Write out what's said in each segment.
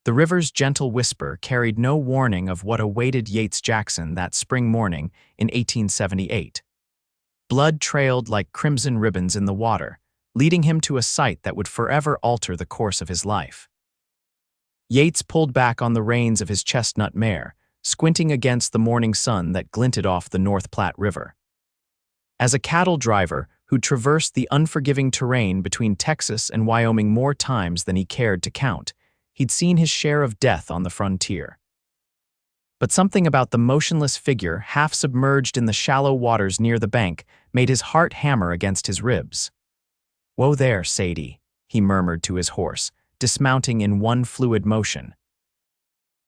The river's gentle whisper carried no warning of what awaited Yates Jackson that spring morning in 1878. Blood trailed like crimson ribbons in the water, leading him to a sight that would forever alter the course of his life. Yates pulled back on the reins of his chestnut mare, squinting against the morning sun that glinted off the North Platte River. As a cattle driver who traversed the unforgiving terrain between Texas and Wyoming more times than he cared to count, he'd seen his share of death on the frontier. But something about the motionless figure half submerged in the shallow waters near the bank made his heart hammer against his ribs. "Whoa there, Sadie," he murmured to his horse, dismounting in one fluid motion.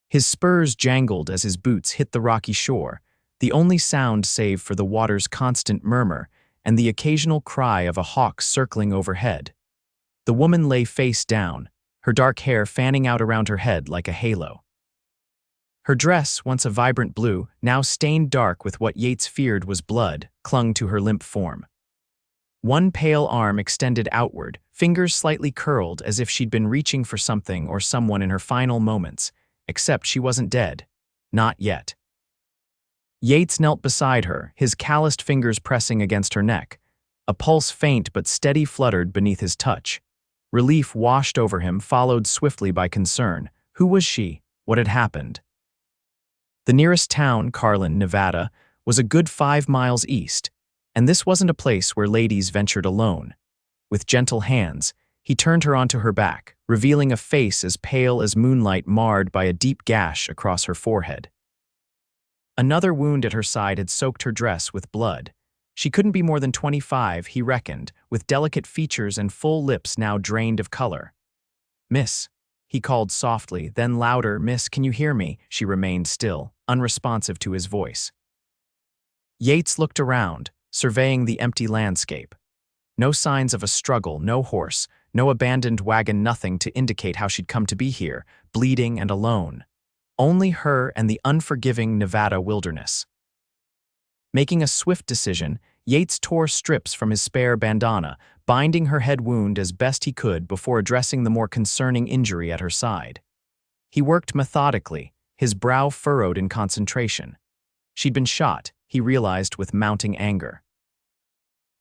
His spurs jangled as his boots hit the rocky shore, the only sound save for the water's constant murmur and the occasional cry of a hawk circling overhead. The woman lay face down, her dark hair fanning out around her head like a halo. Her dress, once a vibrant blue, now stained dark with what Yates feared was blood, clung to her limp form. One pale arm extended outward, fingers slightly curled as if she'd been reaching for something or someone in her final moments, except she wasn't dead. Not yet. Yates knelt beside her, his calloused fingers pressing against her neck. A pulse faint but steady fluttered beneath his touch. Relief washed over him, followed swiftly by concern. Who was she? What had happened? The nearest town, Carlin, Nevada, was a good 5 miles east, and this wasn't a place where ladies ventured alone. With gentle hands, he turned her onto her back, revealing a face as pale as moonlight marred by a deep gash across her forehead. Another wound at her side had soaked her dress with blood. She couldn't be more than 25, he reckoned, with delicate features and full lips now drained of color. "Miss," he called softly, then louder, "Miss, can you hear me?" She remained still, unresponsive to his voice. Yates looked around, surveying the empty landscape. No signs of a struggle, no horse, no abandoned wagon, nothing to indicate how she'd come to be here, bleeding and alone. Only her and the unforgiving Nevada wilderness. Making a swift decision, Yates tore strips from his spare bandana, binding her head wound as best he could before addressing the more concerning injury at her side. He worked methodically, his brow furrowed in concentration. She'd been shot, he realized with mounting anger.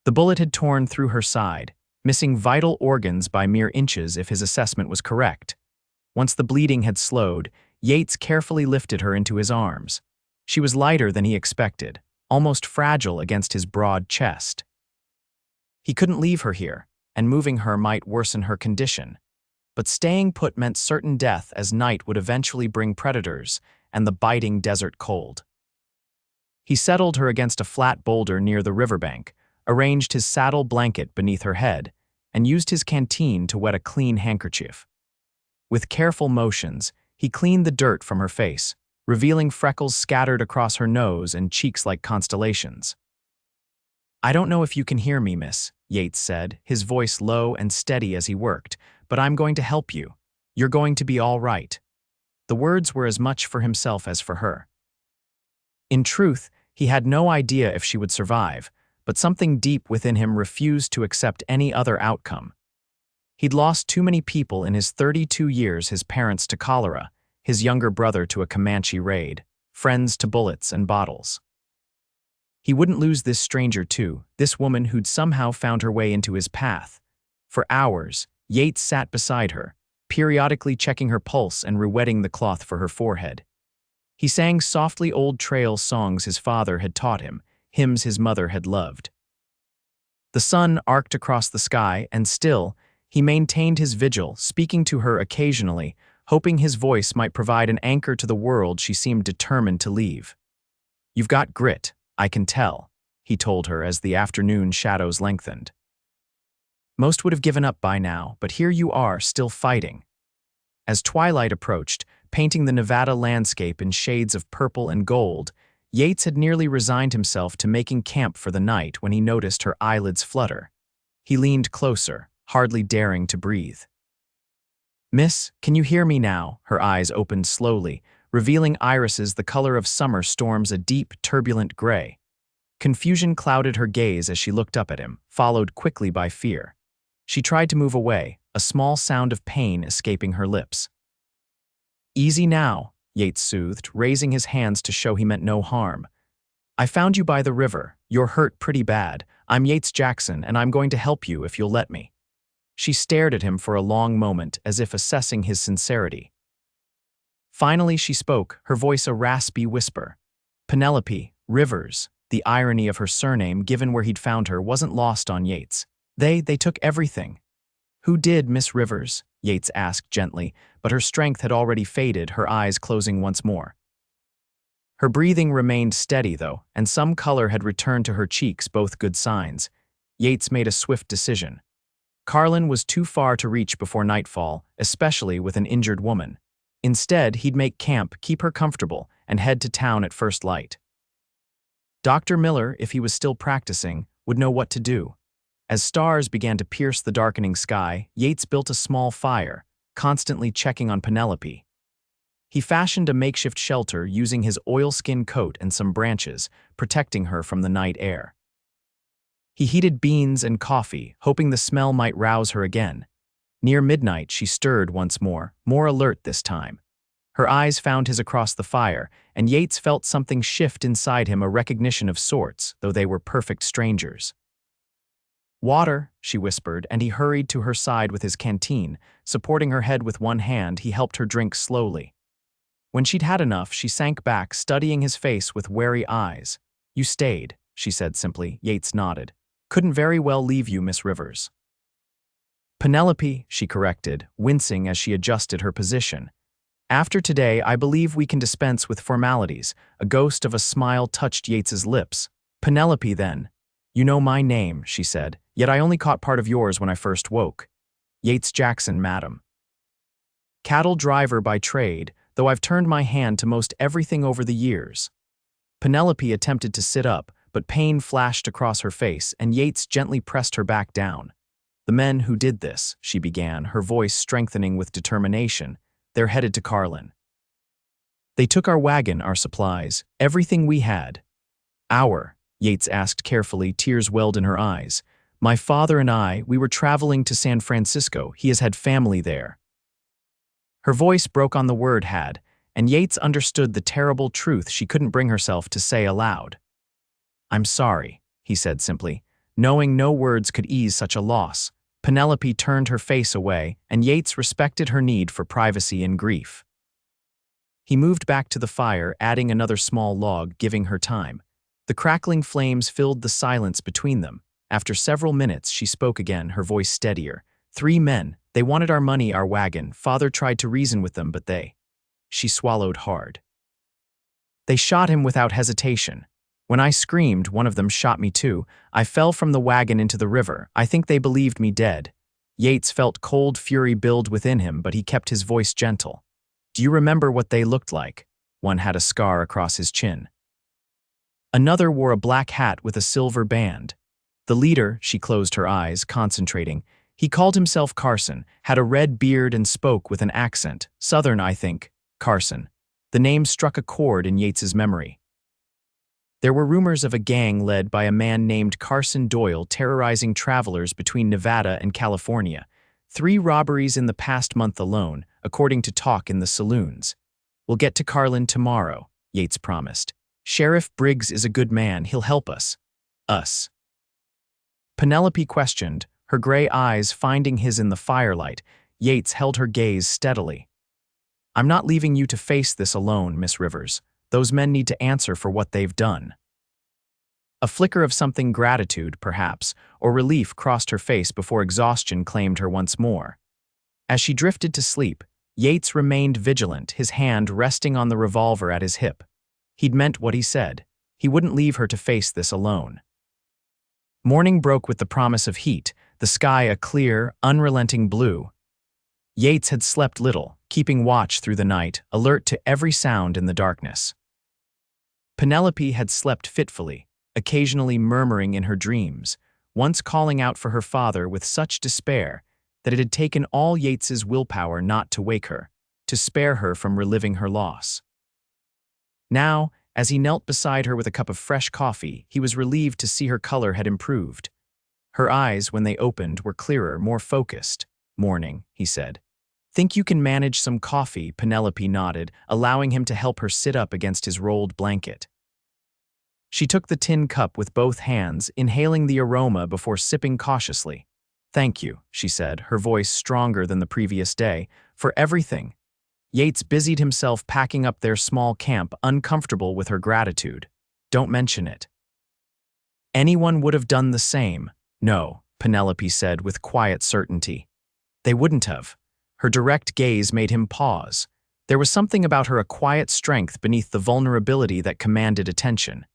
The bullet had torn through her side, missing vital organs by mere inches if his assessment was correct. Once the bleeding had slowed, Yates carefully lifted her into his arms. She was lighter than he expected, almost fragile against his broad chest. He couldn't leave her here, and moving her might worsen her condition. But staying put meant certain death, as night would eventually bring predators and the biting desert cold. He settled her against a flat boulder near the riverbank, arranged his saddle blanket beneath her head, and used his canteen to wet a clean handkerchief. With careful motions, he cleaned the dirt from her face, revealing freckles scattered across her nose and cheeks like constellations. "I don't know if you can hear me, miss," Yates said, his voice low and steady as he worked, "but I'm going to help you. You're going to be all right." The words were as much for himself as for her. In truth, he had no idea if she would survive, but something deep within him refused to accept any other outcome. He'd lost too many people in his 32 years, his parents to cholera, his younger brother to a Comanche raid, friends to bullets and bottles. He wouldn't lose this stranger too, this woman who'd somehow found her way into his path. For hours, Yates sat beside her, periodically checking her pulse and rewetting the cloth for her forehead. He sang softly old trail songs his father had taught him, hymns his mother had loved. The sun arced across the sky, and still, he maintained his vigil, speaking to her occasionally, hoping his voice might provide an anchor to the world she seemed determined to leave. "You've got grit, I can tell," he told her as the afternoon shadows lengthened. "Most would have given up by now, but here you are, still fighting." As twilight approached, painting the Nevada landscape in shades of purple and gold, Yates had nearly resigned himself to making camp for the night when he noticed her eyelids flutter. He leaned closer, hardly daring to breathe. "Miss, can you hear me now?" Her eyes opened slowly, revealing irises the color of summer storms, a deep, turbulent gray. Confusion clouded her gaze as she looked up at him, followed quickly by fear. She tried to move away, a small sound of pain escaping her lips. Easy now, Yates soothed, raising his hands to show he meant no harm. I found you by the river. You're hurt pretty bad. I'm Yates Jackson, and I'm going to help you if you'll let me. She stared at him for a long moment, as if assessing his sincerity. Finally she spoke, her voice a raspy whisper. Penelope Rivers. The irony of her surname, given where he'd found her, wasn't lost on Yates. They took everything. Who did, Miss Rivers? Yates asked gently, but her strength had already faded, her eyes closing once more. Her breathing remained steady, though, and some color had returned to her cheeks, both good signs. Yates made a swift decision. Carlin was too far to reach before nightfall, especially with an injured woman. Instead, he'd make camp, keep her comfortable, and head to town at first light. Dr. Miller, if he was still practicing, would know what to do. As stars began to pierce the darkening sky, Yates built a small fire, constantly checking on Penelope. He fashioned a makeshift shelter using his oilskin coat and some branches, protecting her from the night air. He heated beans and coffee, hoping the smell might rouse her again. Near midnight, she stirred once more alert this time. Her eyes found his across the fire, and Yates felt something shift inside him, a recognition of sorts, though they were perfect strangers. Water, she whispered, and he hurried to her side with his canteen. Supporting her head with one hand, he helped her drink slowly. When she'd had enough, she sank back, studying his face with wary eyes. You stayed, she said simply. Yates nodded. Couldn't very well leave you, Miss Rivers. Penelope, she corrected, wincing as she adjusted her position. After today, I believe we can dispense with formalities. A ghost of a smile touched Yates's lips. Penelope, then. You know my name, she said, yet I only caught part of yours when I first woke. Yates Jackson, madam. Cattle driver by trade, though I've turned my hand to most everything over the years. Penelope attempted to sit up, but pain flashed across her face, and Yates gently pressed her back down. The men who did this, she began, her voice strengthening with determination, they're headed to Carlin. They took our wagon, our supplies, everything we had. Yates asked carefully, tears welled in her eyes. My father and I, we were traveling to San Francisco. He has had family there. Her voice broke on the word had, and Yates understood the terrible truth she couldn't bring herself to say aloud. I'm sorry, he said simply, knowing no words could ease such a loss. Penelope turned her face away, and Yates respected her need for privacy and grief. He moved back to the fire, adding another small log, giving her time. The crackling flames filled the silence between them. After several minutes, she spoke again, her voice steadier. 3 men. They wanted our money, our wagon. Father tried to reason with them, but they... She swallowed hard. They shot him without hesitation. When I screamed, one of them shot me too. I fell from the wagon into the river. I think they believed me dead. Yates felt cold fury build within him, but he kept his voice gentle. Do you remember what they looked like? One had a scar across his chin. Another wore a black hat with a silver band. The leader, she closed her eyes, concentrating. He called himself Carson, had a red beard and spoke with an accent. Southern, I think. Carson. The name struck a chord in Yates's memory. There were rumors of a gang led by a man named Carson Doyle terrorizing travelers between Nevada and California. 3 robberies in the past month alone, according to talk in the saloons. We'll get to Carlin tomorrow, Yates promised. Sheriff Briggs is a good man, he'll help us. Us. Penelope questioned, her gray eyes finding his in the firelight. Yates held her gaze steadily. I'm not leaving you to face this alone, Miss Rivers. Those men need to answer for what they've done. A flicker of something gratitude, perhaps, or relief crossed her face before exhaustion claimed her once more. As she drifted to sleep, Yates remained vigilant, his hand resting on the revolver at his hip. He'd meant what he said. He wouldn't leave her to face this alone. Morning broke with the promise of heat, the sky a clear, unrelenting blue. Yates had slept little, keeping watch through the night, alert to every sound in the darkness. Penelope had slept fitfully, occasionally murmuring in her dreams, once calling out for her father with such despair that it had taken all Yates's willpower not to wake her, to spare her from reliving her loss. Now, as he knelt beside her with a cup of fresh coffee, he was relieved to see her color had improved. Her eyes, when they opened, were clearer, more focused. Morning, he said. Think you can manage some coffee, Penelope nodded, allowing him to help her sit up against his rolled blanket. She took the tin cup with both hands, inhaling the aroma before sipping cautiously. "Thank you," she said, her voice stronger than the previous day, "for everything." Yates busied himself packing up their small camp, uncomfortable with her gratitude. "Don't mention it." "Anyone would have done the same." "No," Penelope said with quiet certainty. "They wouldn't have." Her direct gaze made him pause. There was something about her, a quiet strength beneath the vulnerability that commanded attention.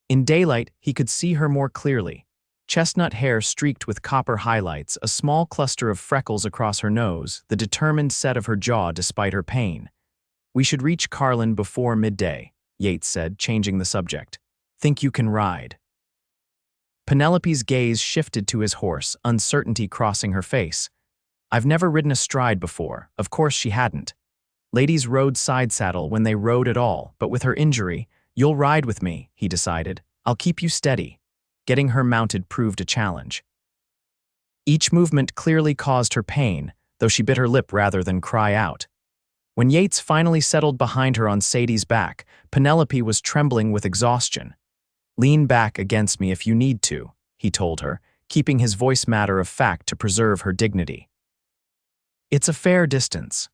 In daylight, he could see her more clearly. Chestnut hair streaked with copper highlights, a small cluster of freckles across her nose, the determined set of her jaw despite her pain. "We should reach Carlin before midday," Yates said, changing the subject. "Think you can ride?" Penelope's gaze shifted to his horse, uncertainty crossing her face. "I've never ridden astride before." Of course she hadn't. Ladies rode side saddle when they rode at all, but with her injury, "You'll ride with me," he decided. "I'll keep you steady." Getting her mounted proved a challenge. Each movement clearly caused her pain, though she bit her lip rather than cry out. When Yates finally settled behind her on Sadie's back, Penelope was trembling with exhaustion. "Lean back against me if you need to," he told her, keeping his voice matter of fact to preserve her dignity. It's a fair distance.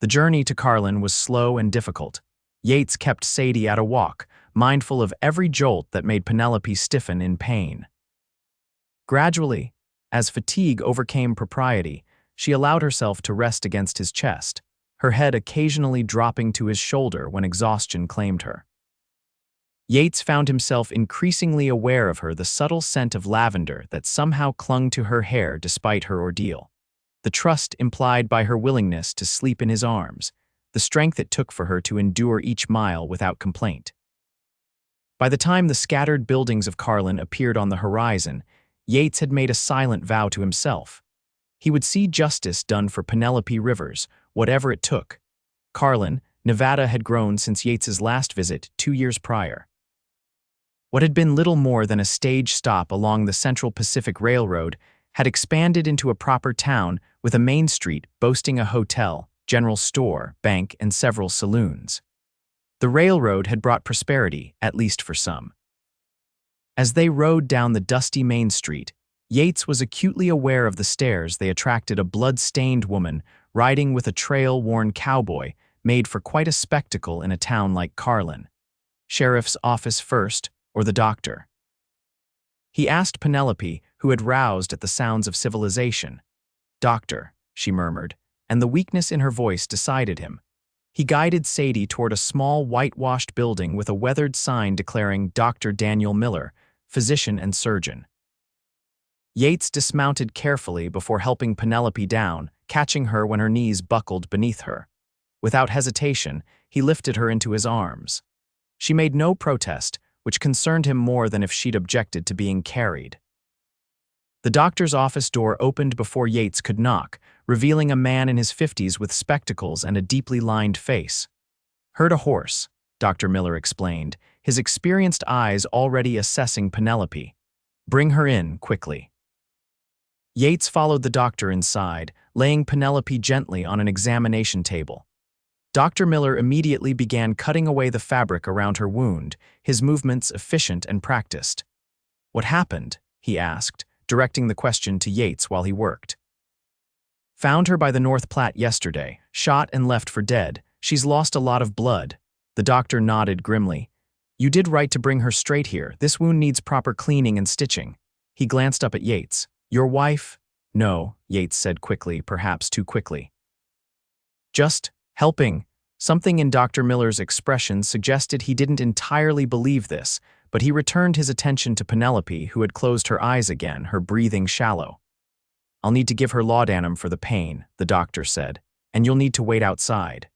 The journey to Carlin was slow and difficult. Yates kept Sadie at a walk, mindful of every jolt that made Penelope stiffen in pain. Gradually, as fatigue overcame propriety, she allowed herself to rest against his chest, her head occasionally dropping to his shoulder when exhaustion claimed her. Yates found himself increasingly aware of her, the subtle scent of lavender that somehow clung to her hair despite her ordeal, the trust implied by her willingness to sleep in his arms, the strength it took for her to endure each mile without complaint. By the time the scattered buildings of Carlin appeared on the horizon, Yates had made a silent vow to himself. He would see justice done for Penelope Rivers, whatever it took. Carlin, Nevada had grown since Yates's last visit 2 years prior. What had been little more than a stage stop along the Central Pacific Railroad had expanded into a proper town with a main street boasting a hotel, general store, bank, and several saloons. The railroad had brought prosperity, at least for some. As they rode down the dusty main street, Yates was acutely aware of the stares they attracted, a blood-stained woman riding with a trail-worn cowboy made for quite a spectacle in a town like Carlin. Sheriff's office first, or the doctor? He asked Penelope, who had roused at the sounds of civilization. "Doctor," she murmured, and the weakness in her voice decided him. He guided Sadie toward a small whitewashed building with a weathered sign declaring Dr. Daniel Miller, physician and surgeon. Yates dismounted carefully before helping Penelope down, catching her when her knees buckled beneath her. Without hesitation, he lifted her into his arms. She made no protest, which concerned him more than if she'd objected to being carried. The doctor's office door opened before Yates could knock, revealing a man in his 50s with spectacles and a deeply lined face. "Heard a horse," Dr. Miller explained, his experienced eyes already assessing Penelope. "Bring her in, quickly." Yates followed the doctor inside, laying Penelope gently on an examination table. Dr. Miller immediately began cutting away the fabric around her wound, his movements efficient and practiced. "What happened?" he asked, directing the question to Yates while he worked. "Found her by the North Platte yesterday, shot and left for dead. She's lost a lot of blood." The doctor nodded grimly. "You did right to bring her straight here. This wound needs proper cleaning and stitching." He glanced up at Yates. "Your wife?" "No," Yates said quickly, perhaps too quickly. "Just helping." Something in Dr. Miller's expression suggested he didn't entirely believe this, but he returned his attention to Penelope, who had closed her eyes again, her breathing shallow. "I'll need to give her laudanum for the pain," the doctor said, "and you'll need to wait outside."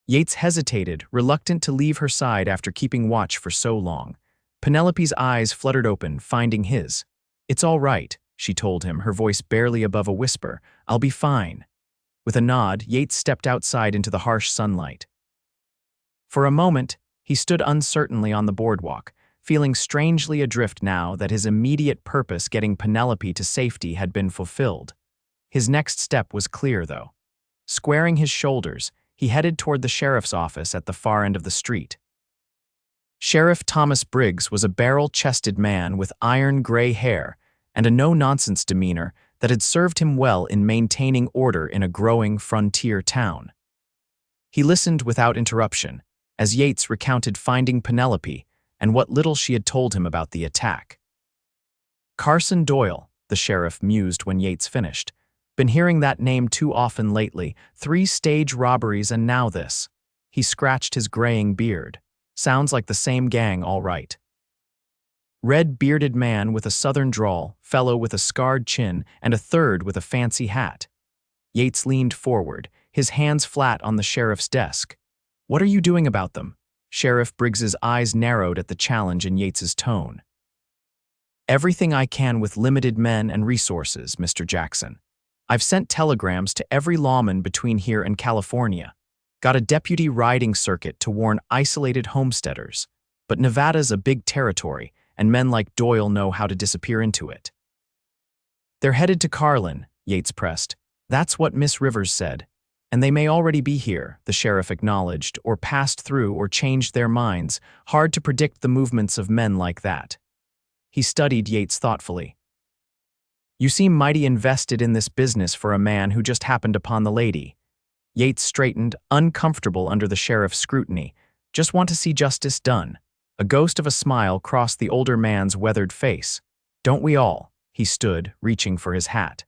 Yates hesitated, reluctant to leave her side after keeping watch for so long. Penelope's eyes fluttered open, finding his. "It's all right," she told him, her voice barely above a whisper. "I'll be fine." With a nod, Yates stepped outside into the harsh sunlight. For a moment, he stood uncertainly on the boardwalk, feeling strangely adrift now that his immediate purpose, getting Penelope to safety, had been fulfilled. His next step was clear, though. Squaring his shoulders, he headed toward the sheriff's office at the far end of the street. Sheriff Thomas Briggs was a barrel-chested man with iron-gray hair and a no-nonsense demeanor that had served him well in maintaining order in a growing frontier town. He listened without interruption as Yates recounted finding Penelope and what little she had told him about the attack. Carson Doyle, the sheriff mused when Yates finished. Been hearing that name too often lately. 3 stage robberies and now this. He scratched his graying beard. Sounds like the same gang, all right. Red-bearded man with a southern drawl, fellow with a scarred chin, and a third with a fancy hat. Yates leaned forward, his hands flat on the sheriff's desk. What are you doing about them? Sheriff Briggs's eyes narrowed at the challenge in Yates's tone. Everything I can with limited men and resources, Mr. Jackson. I've sent telegrams to every lawman between here and California. Got a deputy riding circuit to warn isolated homesteaders. But Nevada's a big territory, and men like Doyle know how to disappear into it. They're headed to Carlin, Yates pressed. That's what Miss Rivers said. And they may already be here, the sheriff acknowledged, or passed through or changed their minds. Hard to predict the movements of men like that. He studied Yates thoughtfully. You seem mighty invested in this business for a man who just happened upon the lady. Yates straightened, uncomfortable under the sheriff's scrutiny. Just want to see justice done. A ghost of a smile crossed the older man's weathered face. Don't we all? He stood, reaching for his hat.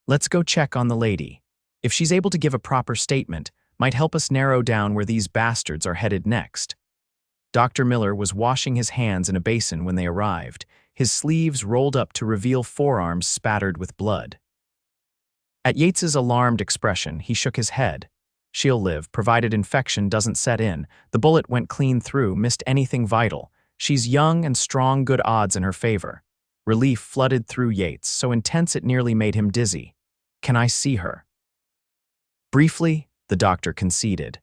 Let's go check on the lady. If she's able to give a proper statement, might help us narrow down where these bastards are headed next. Dr. Miller was washing his hands in a basin when they arrived, his sleeves rolled up to reveal forearms spattered with blood. At Yates's alarmed expression, he shook his head. She'll live, provided infection doesn't set in. The bullet went clean through, missed anything vital. She's young and strong, good odds in her favor. Relief flooded through Yates, so intense it nearly made him dizzy. Can I see her? Briefly, the doctor conceded.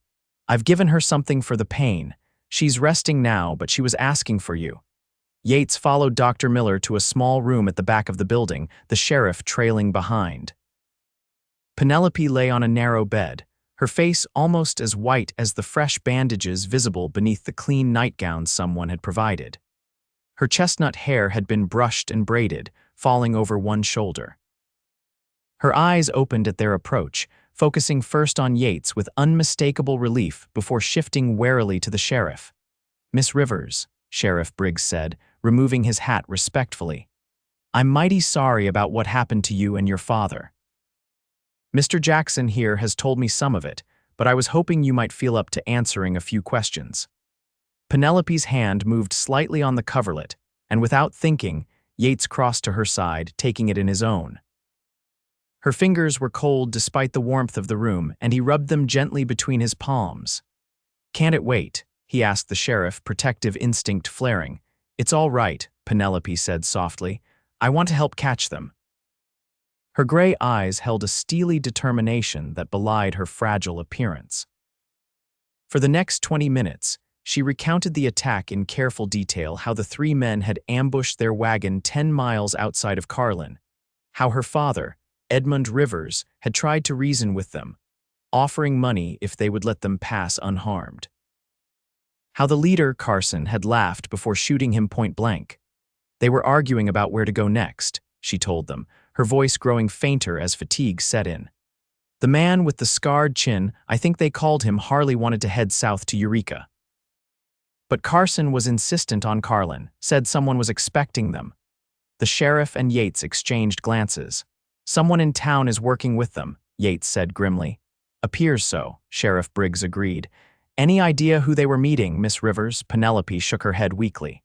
I've given her something for the pain. She's resting now, but she was asking for you. Yates followed Dr. Miller to a small room at the back of the building, the sheriff trailing behind. Penelope lay on a narrow bed, her face almost as white as the fresh bandages visible beneath the clean nightgown someone had provided. Her chestnut hair had been brushed and braided, falling over one shoulder. Her eyes opened at their approach, focusing first on Yates with unmistakable relief before shifting warily to the sheriff. Miss Rivers, Sheriff Briggs said, removing his hat respectfully. I'm mighty sorry about what happened to you and your father. Mr. Jackson here has told me some of it, but I was hoping you might feel up to answering a few questions. Penelope's hand moved slightly on the coverlet, and without thinking, Yates crossed to her side, taking it in his own. Her fingers were cold despite the warmth of the room, and he rubbed them gently between his palms. Can't it wait? He asked the sheriff, protective instinct flaring. It's all right, Penelope said softly. I want to help catch them. Her gray eyes held a steely determination that belied her fragile appearance. For the next 20 minutes, she recounted the attack in careful detail, how the 3 men had ambushed their wagon 10 miles outside of Carlin, how her father, Edmund Rivers, had tried to reason with them, offering money if they would let them pass unharmed. How the leader, Carson, had laughed before shooting him point blank. They were arguing about where to go next, she told them, her voice growing fainter as fatigue set in. The man with the scarred chin, I think they called him, Harley, wanted to head south to Eureka. But Carson was insistent on Carlin, said someone was expecting them. The sheriff and Yates exchanged glances. Someone in town is working with them, Yates said grimly. Appears so, Sheriff Briggs agreed. Any idea who they were meeting, Miss Rivers? Penelope shook her head weakly.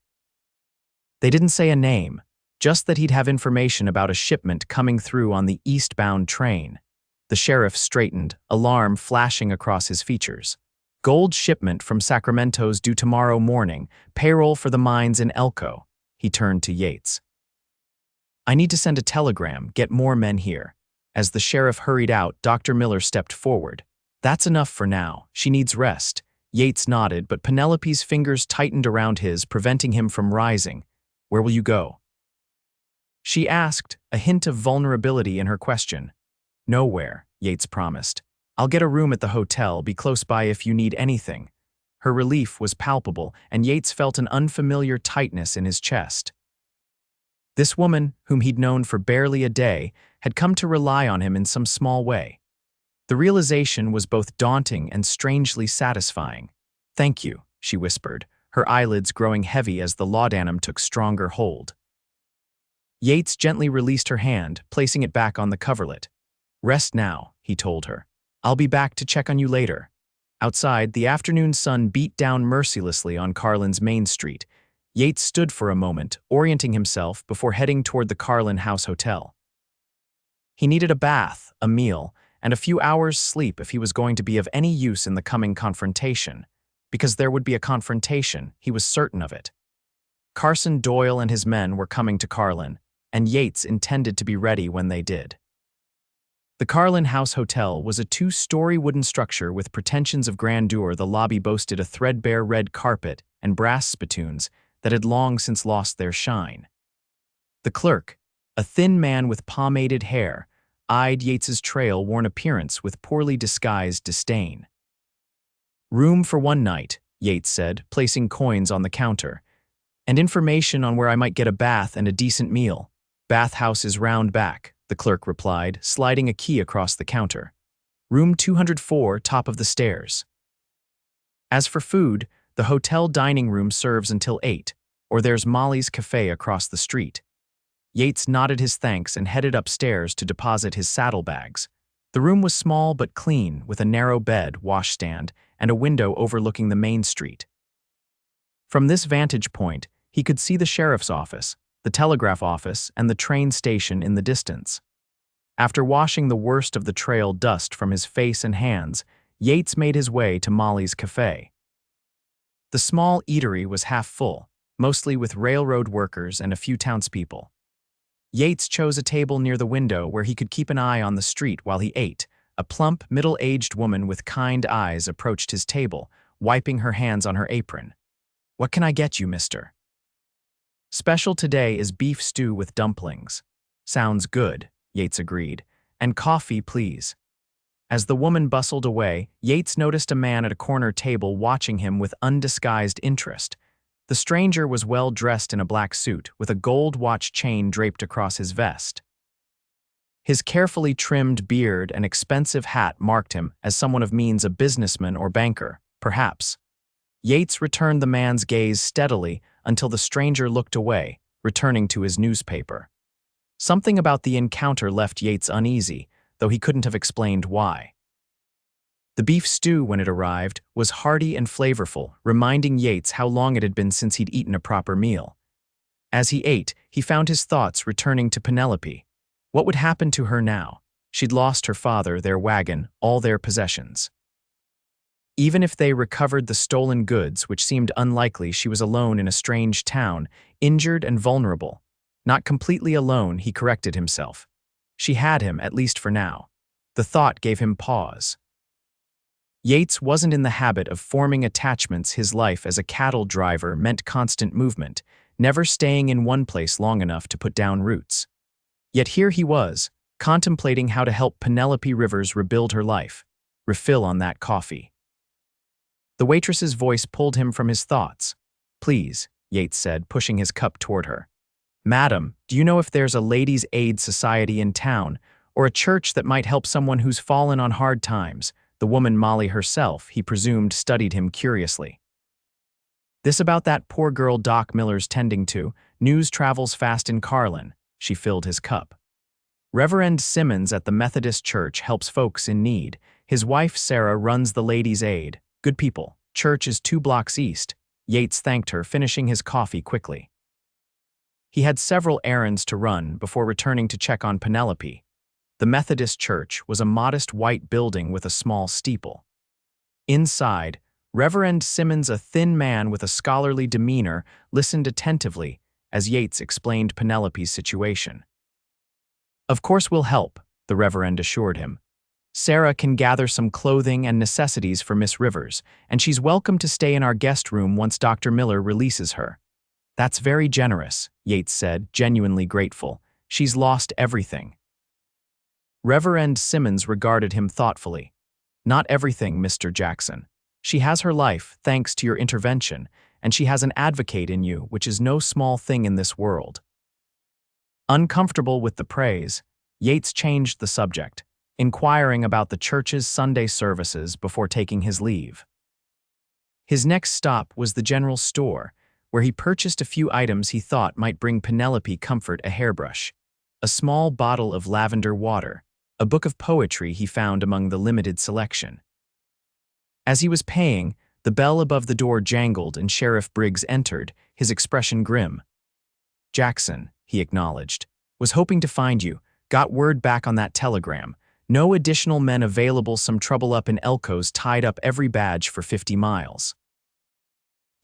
They didn't say a name, just that he'd have information about a shipment coming through on the eastbound train. The sheriff straightened, alarm flashing across his features. Gold shipment from Sacramento's due tomorrow morning, payroll for the mines in Elko. He turned to Yates. I need to send a telegram, get more men here. As the sheriff hurried out, Dr. Miller stepped forward. That's enough for now. She needs rest. Yates nodded, but Penelope's fingers tightened around his, preventing him from rising. Where will you go? She asked, a hint of vulnerability in her question. Nowhere, Yates promised. I'll get a room at the hotel, be close by if you need anything. Her relief was palpable, and Yates felt an unfamiliar tightness in his chest. This woman, whom he'd known for barely a day, had come to rely on him in some small way. The realization was both daunting and strangely satisfying. "Thank you," she whispered, her eyelids growing heavy as the laudanum took stronger hold. Yates gently released her hand, placing it back on the coverlet. "Rest now," he told her. "I'll be back to check on you later." Outside, the afternoon sun beat down mercilessly on Carlin's Main Street. Yates stood for a moment, orienting himself before heading toward the Carlin House Hotel. He needed a bath, a meal, and a few hours' sleep if he was going to be of any use in the coming confrontation. Because there would be a confrontation, he was certain of it. Carson Doyle and his men were coming to Carlin, and Yates intended to be ready when they did. The Carlin House Hotel was a two-story wooden structure with pretensions of grandeur. The lobby boasted a threadbare red carpet and brass spittoons that had long since lost their shine. The clerk, a thin man with pomaded hair, eyed Yates's trail-worn appearance with poorly disguised disdain. "Room for one night," Yates said, placing coins on the counter. "And information on where I might get a bath and a decent meal. Bathhouse is round back," the clerk replied, sliding a key across the counter. "Room 204, top of the stairs." As for food, the hotel dining room serves until 8, or there's Molly's Cafe across the street. Yates nodded his thanks and headed upstairs to deposit his saddlebags. The room was small but clean, with a narrow bed, washstand, and a window overlooking the main street. From this vantage point, he could see the sheriff's office, the telegraph office, and the train station in the distance. After washing the worst of the trail dust from his face and hands, Yates made his way to Molly's Cafe. The small eatery was half full, mostly with railroad workers and a few townspeople. Yates chose a table near the window where he could keep an eye on the street while he ate. A plump, middle-aged woman with kind eyes approached his table, wiping her hands on her apron. "What can I get you, mister?" "Special today is beef stew with dumplings." "Sounds good," Yates agreed. "And coffee, please." As the woman bustled away, Yates noticed a man at a corner table watching him with undisguised interest. The stranger was well dressed in a black suit, with a gold watch chain draped across his vest. His carefully trimmed beard and expensive hat marked him as someone of means, a businessman or banker, perhaps. Yates returned the man's gaze steadily until the stranger looked away, returning to his newspaper. Something about the encounter left Yates uneasy, though he couldn't have explained why. The beef stew, when it arrived, was hearty and flavorful, reminding Yates how long it had been since he'd eaten a proper meal. As he ate, he found his thoughts returning to Penelope. What would happen to her now? She'd lost her father, their wagon, all their possessions. Even if they recovered the stolen goods, which seemed unlikely, she was alone in a strange town, injured and vulnerable. Not completely alone, he corrected himself. She had him, at least for now. The thought gave him pause. Yates wasn't in the habit of forming attachments. His life as a cattle driver meant constant movement, never staying in one place long enough to put down roots. Yet here he was, contemplating how to help Penelope Rivers rebuild her life. Refill on that coffee. The waitress's voice pulled him from his thoughts. "Please," Yates said, pushing his cup toward her. "Madam, do you know if there's a ladies' aid society in town, or a church that might help someone who's fallen on hard times?" The woman, Molly herself, he presumed, studied him curiously. "This about that poor girl Doc Miller's tending to. News travels fast in Carlin." She filled his cup. "Reverend Simmons at the Methodist Church helps folks in need. His wife Sarah runs the Ladies' Aid. Good people. Church is 2 blocks east." Yates thanked her, finishing his coffee quickly. He had several errands to run before returning to check on Penelope. The Methodist Church was a modest white building with a small steeple. Inside, Reverend Simmons, a thin man with a scholarly demeanor, listened attentively as Yates explained Penelope's situation. "Of course we'll help," the Reverend assured him. "Sarah can gather some clothing and necessities for Miss Rivers, and she's welcome to stay in our guest room once Dr. Miller releases her." "That's very generous," Yates said, genuinely grateful. She's lost everything. Reverend Simmons regarded him thoughtfully. Not everything, Mr. Jackson. She has her life, thanks to your intervention, and she has an advocate in you, which is no small thing in this world. Uncomfortable with the praise, Yates changed the subject, inquiring about the church's Sunday services before taking his leave. His next stop was the general store, where he purchased a few items he thought might bring Penelope comfort: a hairbrush, a small bottle of lavender water, a book of poetry he found among the limited selection. As he was paying, the bell above the door jangled and Sheriff Briggs entered, his expression grim. "Jackson," he acknowledged, "was hoping to find you. Got word back on that telegram. No additional men available. Some trouble up in Elko's. Tied up every badge for 50 miles.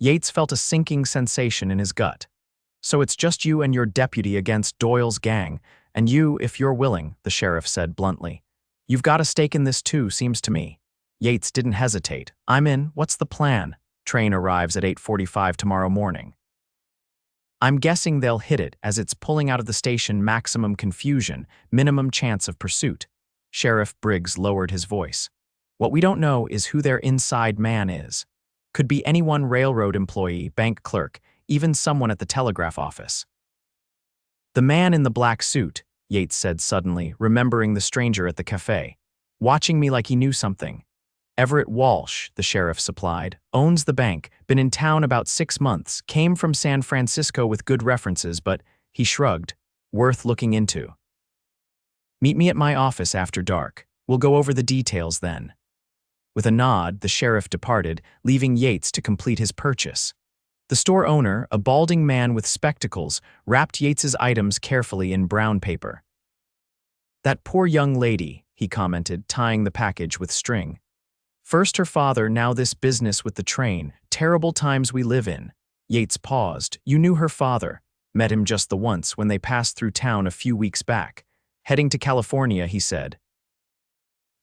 Yates felt a sinking sensation in his gut. "So it's just you and your deputy against Doyle's gang, and you, if you're willing," the sheriff said bluntly. "You've got a stake in this too, seems to me." Yates didn't hesitate. "I'm in. What's the plan?" "Train arrives at 8:45 tomorrow morning." "I'm guessing they'll hit it as it's pulling out of the station. Maximum confusion, minimum chance of pursuit." Sheriff Briggs lowered his voice. "What we don't know is who their inside man is. Could be anyone: railroad employee, bank clerk, even someone at the telegraph office." "The man in the black suit," Yates said suddenly, remembering the stranger at the cafe. "Watching me like he knew something." "Everett Walsh," the sheriff supplied. "Owns the bank, been in town about 6 months, came from San Francisco with good references, but," he shrugged, "worth looking into." "Meet me at my office after dark. We'll go over the details then." With a nod, the sheriff departed, leaving Yates to complete his purchase. The store owner, a balding man with spectacles, wrapped Yates's items carefully in brown paper. "That poor young lady," he commented, tying the package with string. "First her father, now this business with the train. Terrible times we live in." Yates paused. "You knew her father." "Met him just the once when they passed through town a few weeks back. Heading to California," he said.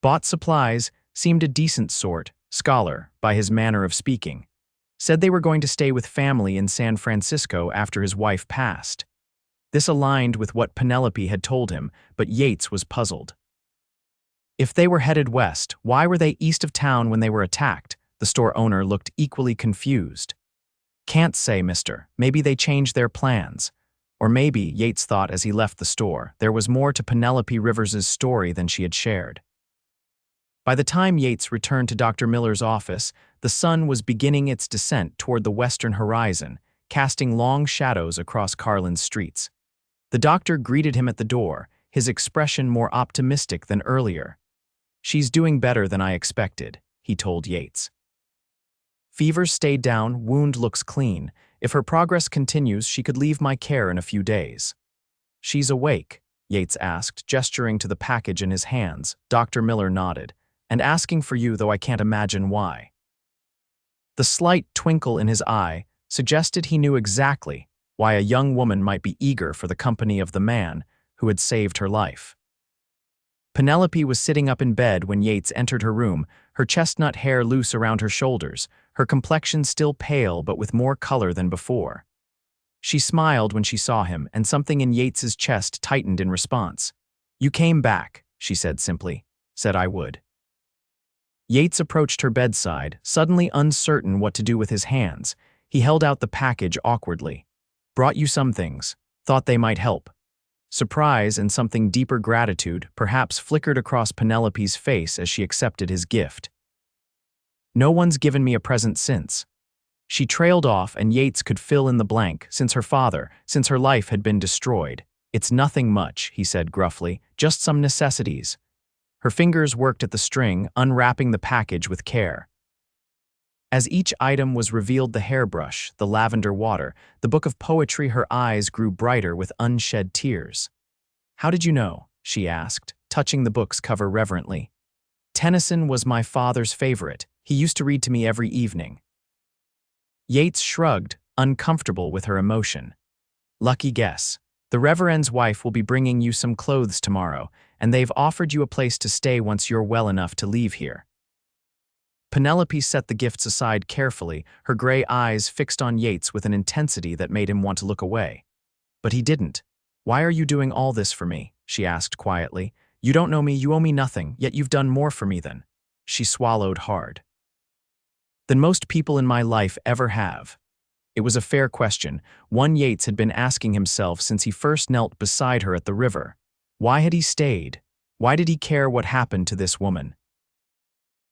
"Bought supplies, seemed a decent sort, scholar, by his manner of speaking. Said they were going to stay with family in San Francisco after his wife passed." This aligned with what Penelope had told him, but Yates was puzzled. If they were headed west, why were they east of town when they were attacked? The store owner looked equally confused. "Can't say, mister. Maybe they changed their plans. Or maybe," Yates thought as he left the store, there was more to Penelope Rivers' story than she had shared. By the time Yates returned to Dr. Miller's office, the sun was beginning its descent toward the western horizon, casting long shadows across Carlin's streets. The doctor greeted him at the door, his expression more optimistic than earlier. "She's doing better than I expected," he told Yates. "Fever stayed down, wound looks clean. If her progress continues, she could leave my care in a few days." "She's awake?" Yates asked, gesturing to the package in his hands. Dr. Miller nodded. "And asking for you, though I can't imagine why." The slight twinkle in his eye suggested he knew exactly why a young woman might be eager for the company of the man who had saved her life. Penelope was sitting up in bed when Yates entered her room, her chestnut hair loose around her shoulders, her complexion still pale but with more color than before. She smiled when she saw him, and something in Yates's chest tightened in response. "You came back," she said simply. "Said I would." Yates approached her bedside, suddenly uncertain what to do with his hands. He held out the package awkwardly. "Brought you some things. Thought they might help." Surprise and something deeper gratitude perhaps flickered across Penelope's face as she accepted his gift. "No one's given me a present since." She trailed off, and Yates could fill in the blank. Since her life had been destroyed. "It's nothing much," he said gruffly, "just some necessities." Her fingers worked at the string, unwrapping the package with care. As each item was revealed: the hairbrush, the lavender water, the book of poetry, her eyes grew brighter with unshed tears. "How did you know?" she asked, touching the book's cover reverently. "Tennyson was my father's favorite. He used to read to me every evening." Yates shrugged, uncomfortable with her emotion. "Lucky guess. The Reverend's wife will be bringing you some clothes tomorrow, and they've offered you a place to stay once you're well enough to leave here." Penelope set the gifts aside carefully, her gray eyes fixed on Yates with an intensity that made him want to look away. But he didn't. "Why are you doing all this for me?" she asked quietly. "You don't know me, you owe me nothing, yet you've done more for me than—" She swallowed hard. "Than most people in my life ever have." It was a fair question, one Yates had been asking himself since he first knelt beside her at the river. Why had he stayed? Why did he care what happened to this woman?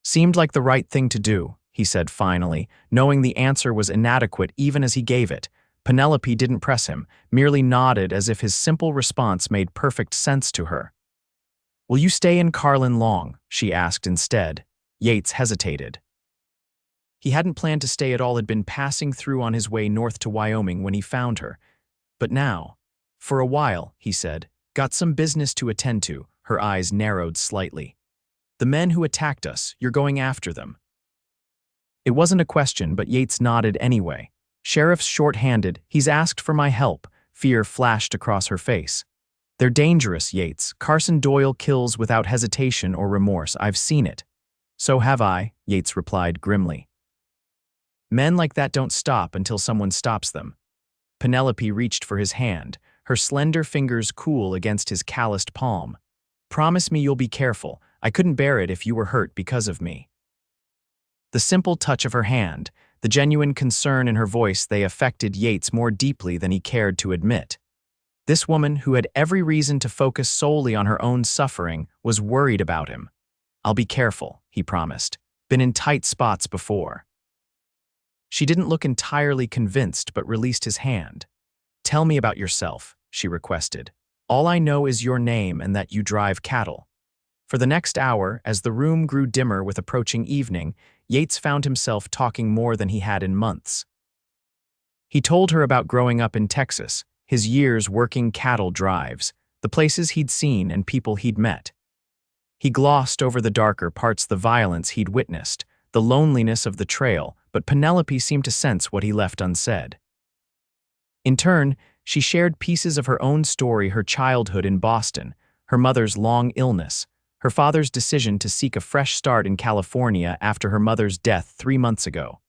"Seemed like the right thing to do," he said finally, knowing the answer was inadequate even as he gave it. Penelope didn't press him, merely nodded as if his simple response made perfect sense to her. "Will you stay in Carlin long?" she asked instead. Yates hesitated. He hadn't planned to stay at all, had been passing through on his way north to Wyoming when he found her. But now, "For a while," he said, "got some business to attend to." Her eyes narrowed slightly. "The men who attacked us, you're going after them." It wasn't a question, but Yates nodded anyway. "Sheriff's short-handed, he's asked for my help." Fear flashed across her face. "They're dangerous, Yates. Carson Doyle kills without hesitation or remorse. I've seen it." "So have I," Yates replied grimly. "Men like that don't stop until someone stops them." Penelope reached for his hand, her slender fingers cool against his calloused palm. "Promise me you'll be careful. I couldn't bear it if you were hurt because of me." The simple touch of her hand, the genuine concern in her voice, they affected Yates more deeply than he cared to admit. This woman, who had every reason to focus solely on her own suffering, was worried about him. "I'll be careful," he promised. "Been in tight spots before." She didn't look entirely convinced but released his hand. "Tell me about yourself," she requested. "All I know is your name and that you drive cattle." For the next hour, as the room grew dimmer with approaching evening, Yates found himself talking more than he had in months. He told her about growing up in Texas, his years working cattle drives, the places he'd seen and people he'd met. He glossed over the darker parts, the violence he'd witnessed, the loneliness of the trail, but Penelope seemed to sense what he left unsaid. In turn, she shared pieces of her own story, her childhood in Boston, her mother's long illness, her father's decision to seek a fresh start in California after her mother's death 3 months ago.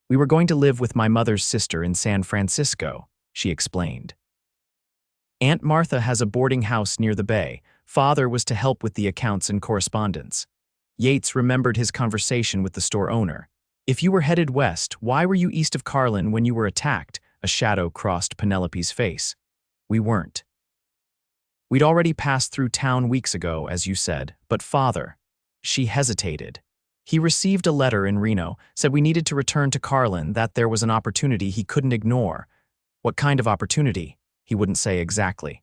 "We were going to live with my mother's sister in San Francisco," she explained. "Aunt Martha has a boarding house near the bay. Father was to help with the accounts and correspondence." Yates remembered his conversation with the store owner. "If you were headed west, why were you east of Carlin when you were attacked?" A shadow crossed Penelope's face. "We weren't. We'd already passed through town weeks ago, as you said, but Father—" She hesitated. "He received a letter in Reno, said we needed to return to Carlin, that there was an opportunity he couldn't ignore." "What kind of opportunity?" He wouldn't say exactly.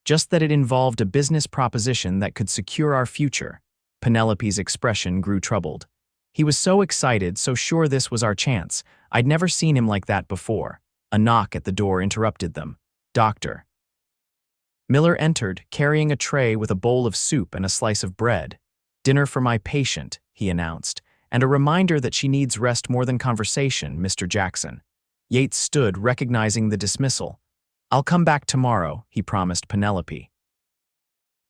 "Just that it involved a business proposition that could secure our future." Penelope's expression grew troubled. "He was so excited, so sure this was our chance. I'd never seen him like that before." A knock at the door interrupted them. "Doctor." Miller entered, carrying a tray with a bowl of soup and a slice of bread. "Dinner for my patient," he announced, "and a reminder that she needs rest more than conversation, Mr. Jackson." Yates stood, recognizing the dismissal. "I'll come back tomorrow," he promised Penelope.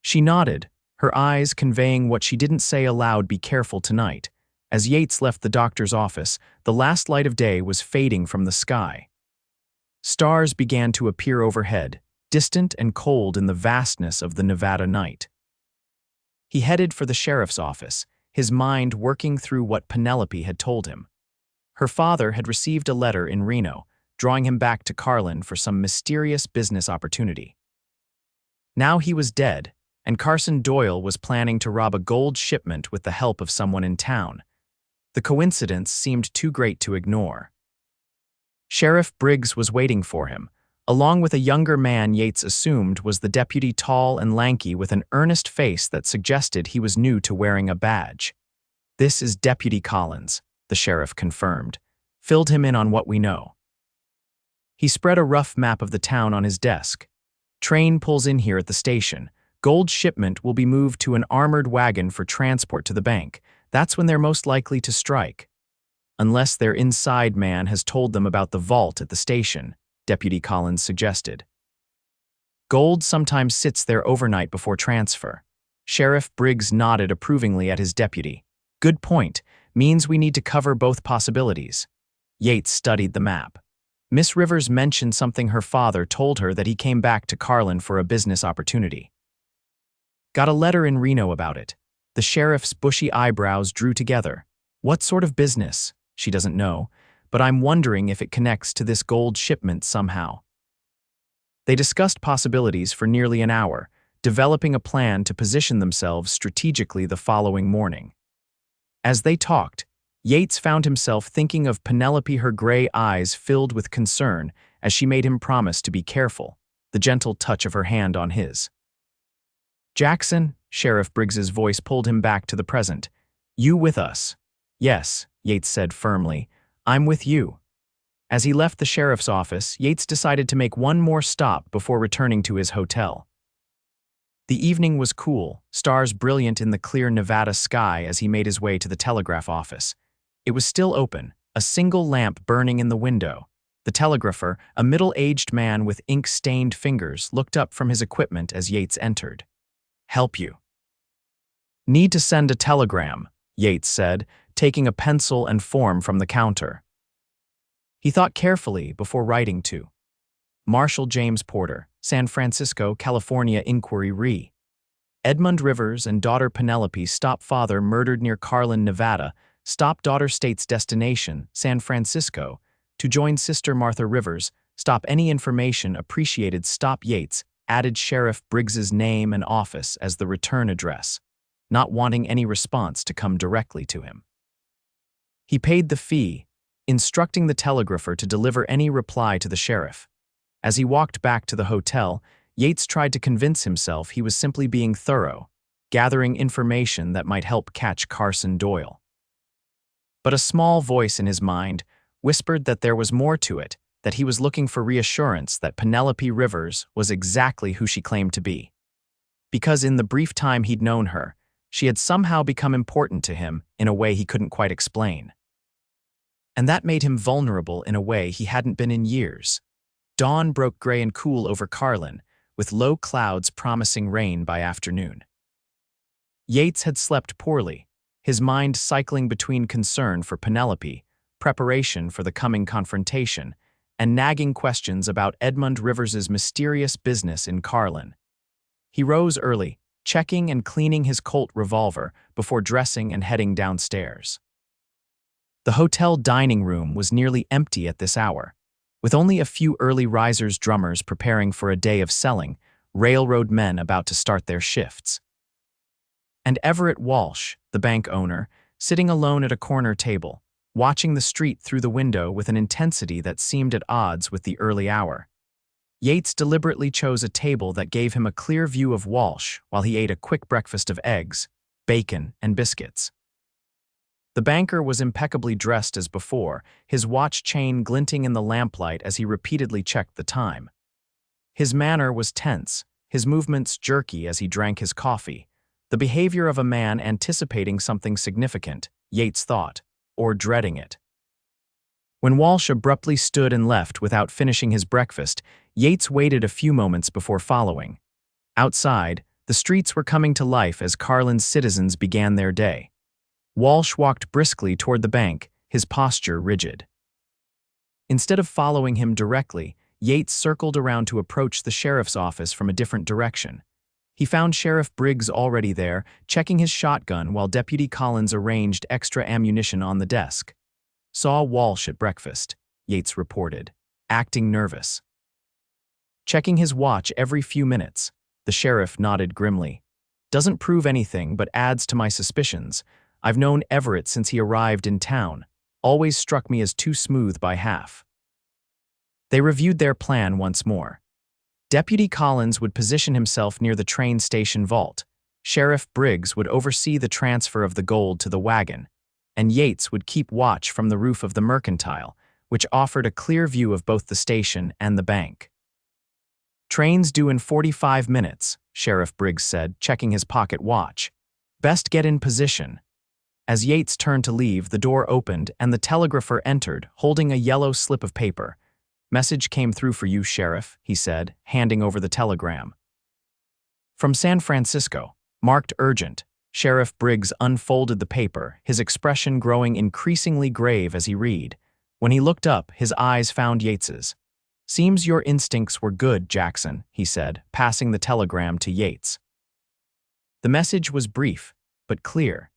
She nodded, her eyes conveying what she didn't say aloud: "Be careful tonight." As Yates left the doctor's office, the last light of day was fading from the sky. Stars began to appear overhead, distant and cold in the vastness of the Nevada night. He headed for the sheriff's office, his mind working through what Penelope had told him. Her father had received a letter in Reno, drawing him back to Carlin for some mysterious business opportunity. Now he was dead, and Carson Doyle was planning to rob a gold shipment with the help of someone in town. The coincidence seemed too great to ignore. Sheriff Briggs was waiting for him, along with a younger man Yates assumed was the deputy, tall and lanky with an earnest face that suggested he was new to wearing a badge. "This is Deputy Collins," the sheriff confirmed. "Filled him in on what we know." He spread a rough map of the town on his desk. "Train pulls in here at the station. Gold shipment will be moved to an armored wagon for transport to the bank. That's when they're most likely to strike. Unless their inside man has told them about the vault at the station," Deputy Collins suggested. "Gold sometimes sits there overnight before transfer." Sheriff Briggs nodded approvingly at his deputy. "Good point. Means we need to cover both possibilities." Yates studied the map. Miss Rivers mentioned something her father told her that he came back to Carlin for a business opportunity. Got a letter in Reno about it. The sheriff's bushy eyebrows drew together. What sort of business? She doesn't know, but I'm wondering if it connects to this gold shipment somehow. They discussed possibilities for nearly an hour, developing a plan to position themselves strategically the following morning. As they talked, Yates found himself thinking of Penelope, her gray eyes filled with concern as she made him promise to be careful, the gentle touch of her hand on his. Jackson, Sheriff Briggs's voice pulled him back to the present. You with us? Yes, Yates said firmly. I'm with you. As he left the sheriff's office, Yates decided to make one more stop before returning to his hotel. The evening was cool, stars brilliant in the clear Nevada sky as he made his way to the telegraph office. It was still open, a single lamp burning in the window. The telegrapher, a middle-aged man with ink-stained fingers, looked up from his equipment as Yates entered. Help you. Need to send a telegram, Yates said, taking a pencil and form from the counter. He thought carefully before writing to Marshal James Porter, San Francisco, California Inquiry Re. Edmund Rivers and daughter Penelope stop father murdered near Carlin, Nevada, stop daughter state's destination, San Francisco, to join sister Martha Rivers, stop any information appreciated stop Yates, added Sheriff Briggs's name and office as the return address, not wanting any response to come directly to him. He paid the fee, instructing the telegrapher to deliver any reply to the sheriff. As he walked back to the hotel, Yates tried to convince himself he was simply being thorough, gathering information that might help catch Carson Doyle. But a small voice in his mind whispered that there was more to it, that he was looking for reassurance that Penelope Rivers was exactly who she claimed to be. Because in the brief time he'd known her, she had somehow become important to him in a way he couldn't quite explain. And that made him vulnerable in a way he hadn't been in years. Dawn broke gray and cool over Carlin, with low clouds promising rain by afternoon. Yates had slept poorly, his mind cycling between concern for Penelope, preparation for the coming confrontation, and nagging questions about Edmund Rivers's mysterious business in Carlin. He rose early, checking and cleaning his Colt revolver before dressing and heading downstairs. The hotel dining room was nearly empty at this hour, with only a few early risers drummers preparing for a day of selling, railroad men about to start their shifts. And Everett Walsh, the bank owner, sitting alone at a corner table, watching the street through the window with an intensity that seemed at odds with the early hour. Yates deliberately chose a table that gave him a clear view of Walsh while he ate a quick breakfast of eggs, bacon, and biscuits. The banker was impeccably dressed as before, his watch chain glinting in the lamplight as he repeatedly checked the time. His manner was tense, his movements jerky as he drank his coffee, the behavior of a man anticipating something significant, Yates thought, or dreading it. When Walsh abruptly stood and left without finishing his breakfast, Yates waited a few moments before following. Outside, the streets were coming to life as Carlin's citizens began their day. Walsh walked briskly toward the bank, his posture rigid. Instead of following him directly, Yates circled around to approach the sheriff's office from a different direction. He found Sheriff Briggs already there, checking his shotgun while Deputy Collins arranged extra ammunition on the desk. Saw Walsh at breakfast, Yates reported, acting nervous. Checking his watch every few minutes, the sheriff nodded grimly. Doesn't prove anything but adds to my suspicions. I've known Everett since he arrived in town. Always struck me as too smooth by half. They reviewed their plan once more. Deputy Collins would position himself near the train station vault. Sheriff Briggs would oversee the transfer of the gold to the wagon, and Yates would keep watch from the roof of the mercantile, which offered a clear view of both the station and the bank. Train's due in 45 minutes, Sheriff Briggs said, checking his pocket watch. Best get in position. As Yates turned to leave, the door opened and the telegrapher entered, holding a yellow slip of paper. Message came through for you, Sheriff, he said, handing over the telegram. From San Francisco, marked urgent, Sheriff Briggs unfolded the paper, his expression growing increasingly grave as he read. When he looked up, his eyes found Yates's. "Seems your instincts were good, Jackson," he said, passing the telegram to Yates. The message was brief, but clear.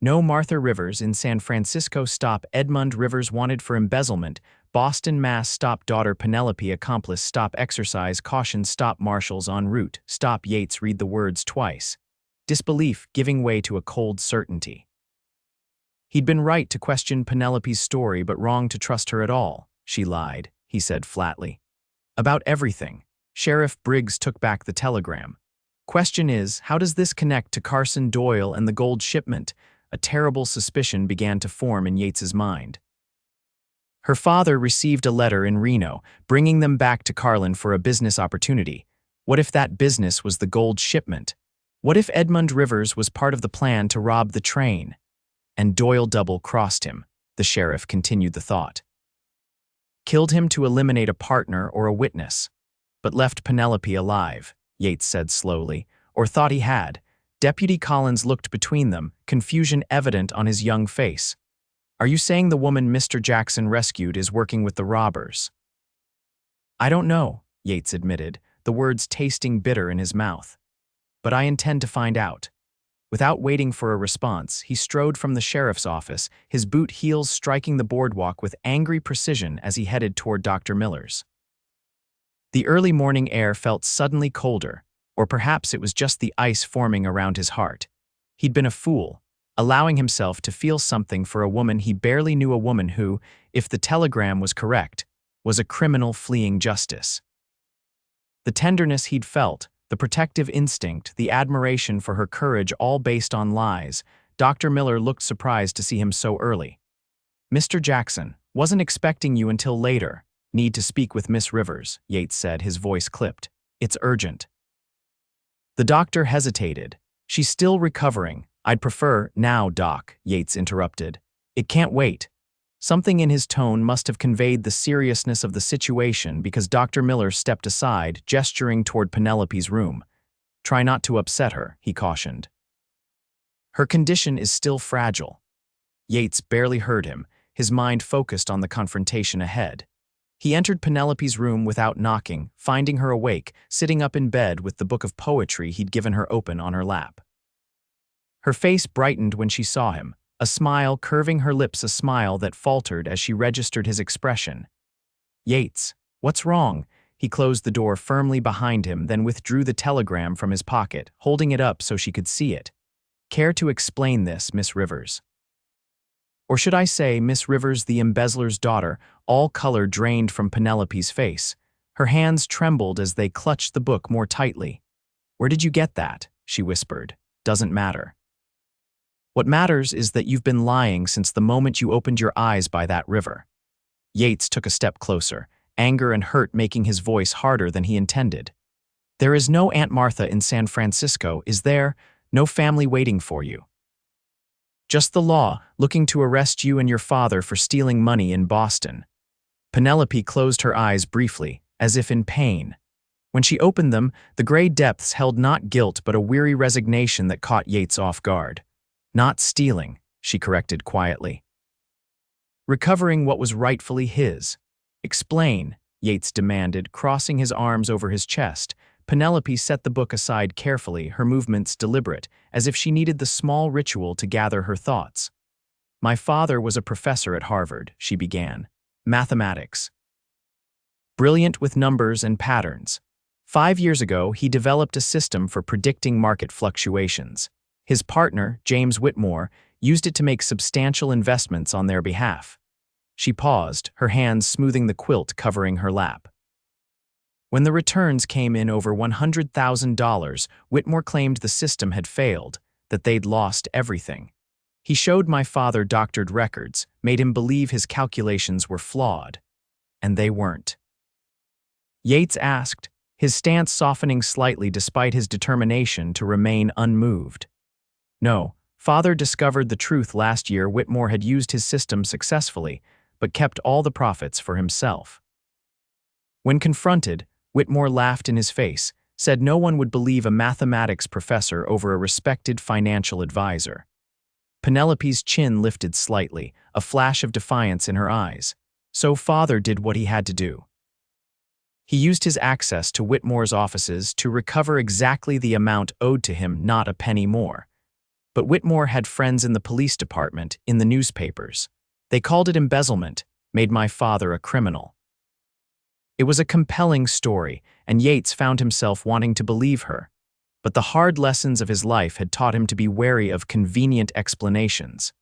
No Martha Rivers in San Francisco. Stop Edmund Rivers wanted for embezzlement. Boston, Mass. Stop daughter Penelope accomplice. Stop exercise caution. Stop marshals en route. Stop Yates. Read the words twice. Disbelief giving way to a cold certainty. He'd been right to question Penelope's story, but wrong to trust her at all. She lied, he said flatly. About everything. Sheriff Briggs took back the telegram. Question is, how does this connect to Carson Doyle and the gold shipment? A terrible suspicion began to form in Yates's mind. Her father received a letter in Reno, bringing them back to Carlin for a business opportunity. What if that business was the gold shipment? What if Edmund Rivers was part of the plan to rob the train? And Doyle double-crossed him, the sheriff continued the thought. Killed him to eliminate a partner or a witness, but left Penelope alive, Yates said slowly, or thought he had. Deputy Collins looked between them, confusion evident on his young face. Are you saying the woman Mr. Jackson rescued is working with the robbers? I don't know, Yates admitted, the words tasting bitter in his mouth. But I intend to find out. Without waiting for a response, he strode from the sheriff's office, his boot heels striking the boardwalk with angry precision as he headed toward Dr. Miller's. The early morning air felt suddenly colder, or perhaps it was just the ice forming around his heart. He'd been a fool, allowing himself to feel something for a woman he barely knew, a woman who, if the telegram was correct, was a criminal fleeing justice. The tenderness he'd felt, the protective instinct, the admiration for her courage, all based on lies. Dr. Miller looked surprised to see him so early. Mr. Jackson, wasn't expecting you until later. Need to speak with Miss Rivers, Yates said, his voice clipped. It's urgent. The doctor hesitated. She's still recovering. I'd prefer, now, Doc, Yates interrupted. It can't wait. Something in his tone must have conveyed the seriousness of the situation because Dr. Miller stepped aside, gesturing toward Penelope's room. Try not to upset her, he cautioned. Her condition is still fragile. Yates barely heard him, his mind focused on the confrontation ahead. He entered Penelope's room without knocking, finding her awake, sitting up in bed with the book of poetry he'd given her open on her lap. Her face brightened when she saw him, a smile curving her lips, a smile that faltered as she registered his expression. Yates, what's wrong? He closed the door firmly behind him, then withdrew the telegram from his pocket, holding it up so she could see it. Care to explain this, Miss Rivers? Or should I say, Miss Rivers, the embezzler's daughter? All color drained from Penelope's face. Her hands trembled as they clutched the book more tightly. Where did you get that? She whispered. Doesn't matter. What matters is that you've been lying since the moment you opened your eyes by that river. Yates took a step closer, anger and hurt making his voice harder than he intended. There is no Aunt Martha in San Francisco, is there? No family waiting for you. Just the law, looking to arrest you and your father for stealing money in Boston. Penelope closed her eyes briefly, as if in pain. When she opened them, the gray depths held not guilt but a weary resignation that caught Yates off guard. Not stealing, she corrected quietly. Recovering what was rightfully his. Explain, Yates demanded, crossing his arms over his chest. Penelope set the book aside carefully, her movements deliberate, as if she needed the small ritual to gather her thoughts. My father was a professor at Harvard, she began. Mathematics. Brilliant with numbers and patterns. 5 years ago, he developed a system for predicting market fluctuations. His partner, James Whitmore, used it to make substantial investments on their behalf. She paused, her hands smoothing the quilt covering her lap. When the returns came in over $100,000, Whitmore claimed the system had failed, that they'd lost everything. He showed my father doctored records, made him believe his calculations were flawed. And they weren't. Yates asked, his stance softening slightly despite his determination to remain unmoved. No, father discovered the truth last year. Whitmore had used his system successfully, but kept all the profits for himself. When confronted, Whitmore laughed in his face, said no one would believe a mathematics professor over a respected financial advisor. Penelope's chin lifted slightly, a flash of defiance in her eyes. So father did what he had to do. He used his access to Whitmore's offices to recover exactly the amount owed to him, not a penny more. But Whitmore had friends in the police department, in the newspapers. They called it embezzlement, made my father a criminal. It was a compelling story, and Yates found himself wanting to believe her. But the hard lessons of his life had taught him to be wary of convenient explanations.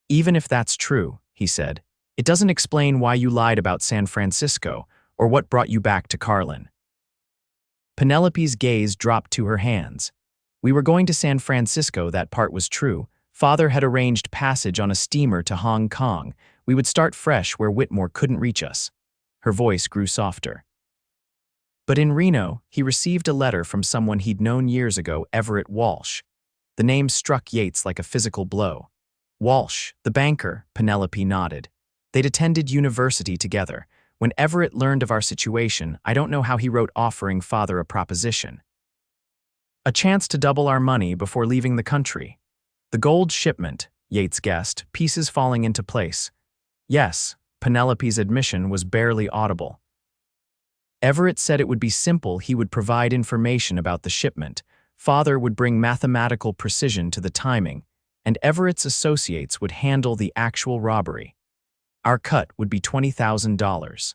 Even if that's true, he said, it doesn't explain why you lied about San Francisco or what brought you back to Carlin. Penelope's gaze dropped to her hands. We were going to San Francisco, that part was true. Father had arranged passage on a steamer to Hong Kong. We would start fresh where Whitmore couldn't reach us. Her voice grew softer. But in Reno, he received a letter from someone he'd known years ago, Everett Walsh. The name struck Yates like a physical blow. Walsh, the banker, Penelope nodded. They'd attended university together. When Everett learned of our situation, I don't know how he wrote offering father a proposition. A chance to double our money before leaving the country. The gold shipment, Yates guessed, pieces falling into place. Yes, Penelope's admission was barely audible. Everett said it would be simple. He would provide information about the shipment. Father would bring mathematical precision to the timing, and Everett's associates would handle the actual robbery. Our cut would be $20,000.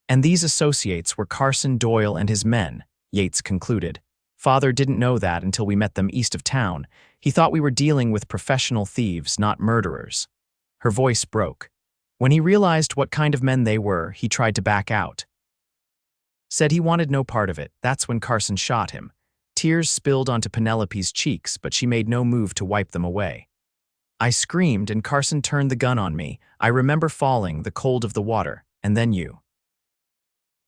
And these associates were Carson Doyle and his men, Yates concluded. Father didn't know that until we met them east of town. He thought we were dealing with professional thieves, not murderers. Her voice broke. When he realized what kind of men they were, he tried to back out. Said he wanted no part of it. That's when Carson shot him. Tears spilled onto Penelope's cheeks, but she made no move to wipe them away. I screamed and Carson turned the gun on me. I remember falling, the cold of the water, and then you.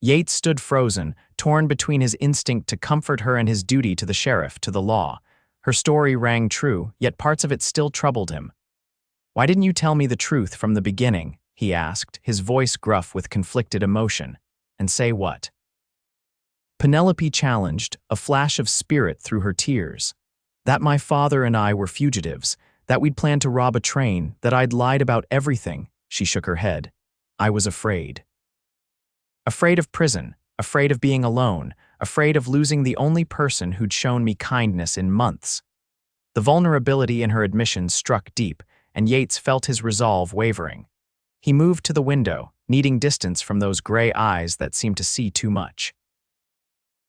Yates stood frozen, torn between his instinct to comfort her and his duty to the sheriff, to the law. Her story rang true, yet parts of it still troubled him. Why didn't you tell me the truth from the beginning? He asked, his voice gruff with conflicted emotion. And say what? Penelope challenged, a flash of spirit through her tears. That my father and I were fugitives, that we'd planned to rob a train, that I'd lied about everything. She shook her head. I was afraid. Afraid of prison, afraid of being alone, afraid of losing the only person who'd shown me kindness in months. The vulnerability in her admission struck deep, and Yates felt his resolve wavering. He moved to the window, needing distance from those gray eyes that seemed to see too much.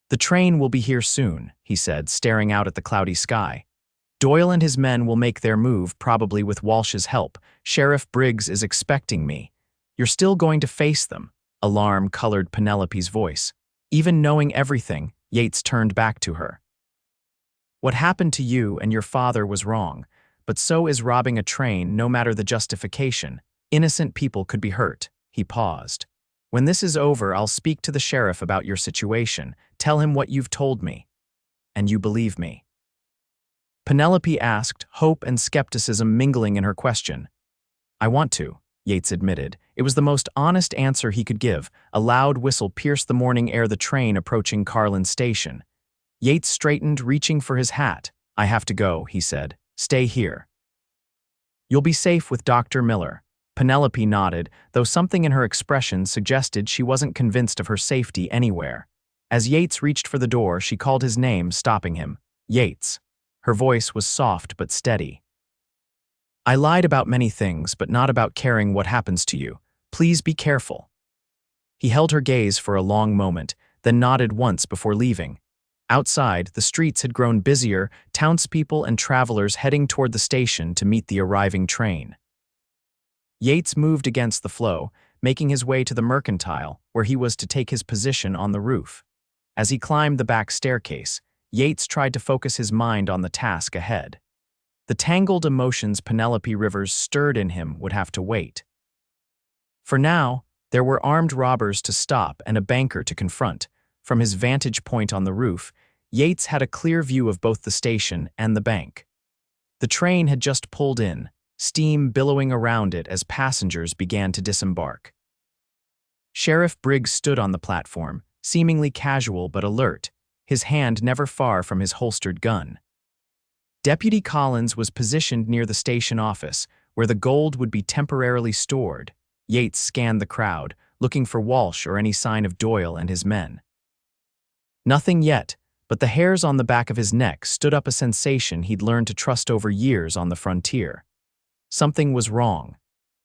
The train will be here soon, he said, staring out at the cloudy sky. Doyle and his men will make their move, probably with Walsh's help. Sheriff Briggs is expecting me. You're still going to face them. Alarm colored Penelope's voice. Even knowing everything, Yates turned back to her. What happened to you and your father was wrong, but so is robbing a train, no matter the justification. Innocent people could be hurt. He paused. When this is over, I'll speak to the sheriff about your situation. Tell him what you've told me. And you believe me. Penelope asked, hope and skepticism mingling in her question. I want to, Yates admitted. It was the most honest answer he could give. A loud whistle pierced the morning air, the train approaching Carlin Station. Yates straightened, reaching for his hat. I have to go, he said. Stay here. You'll be safe with Dr. Miller. Penelope nodded, though something in her expression suggested she wasn't convinced of her safety anywhere. As Yates reached for the door, she called his name, stopping him. Yates. Her voice was soft but steady. I lied about many things, but not about caring what happens to you. Please be careful. He held her gaze for a long moment, then nodded once before leaving. Outside, the streets had grown busier, townspeople and travelers heading toward the station to meet the arriving train. Yates moved against the flow, making his way to the mercantile, where he was to take his position on the roof. As he climbed the back staircase, Yates tried to focus his mind on the task ahead. The tangled emotions Penelope Rivers stirred in him would have to wait. For now, there were armed robbers to stop and a banker to confront. From his vantage point on the roof, Yates had a clear view of both the station and the bank. The train had just pulled in, steam billowing around it as passengers began to disembark. Sheriff Briggs stood on the platform, seemingly casual but alert, his hand never far from his holstered gun. Deputy Collins was positioned near the station office, where the gold would be temporarily stored. Yates scanned the crowd, looking for Walsh or any sign of Doyle and his men. Nothing yet, but the hairs on the back of his neck stood up a sensation he'd learned to trust over years on the frontier. Something was wrong.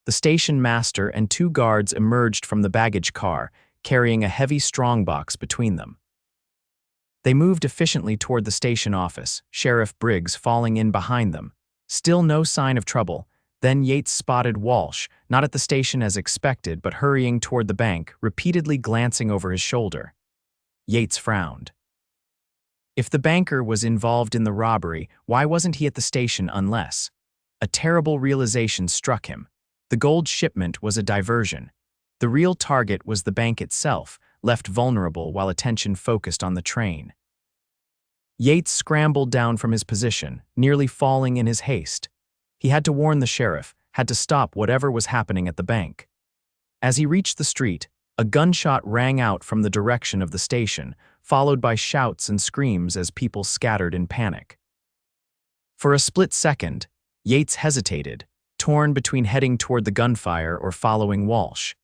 The station master and two guards emerged from the baggage car, carrying a heavy strongbox between them. They moved efficiently toward the station office, Sheriff Briggs falling in behind them. Still no sign of trouble. Then Yates spotted Walsh, not at the station as expected, but hurrying toward the bank, repeatedly glancing over his shoulder. Yates frowned. If the banker was involved in the robbery, why wasn't he at the station unless? A terrible realization struck him. The gold shipment was a diversion. The real target was the bank itself, left vulnerable while attention focused on the train. Yates scrambled down from his position, nearly falling in his haste. He had to warn the sheriff, had to stop whatever was happening at the bank. As he reached the street, a gunshot rang out from the direction of the station, followed by shouts and screams as people scattered in panic. For a split second, Yates hesitated, torn between heading toward the gunfire or following Walsh.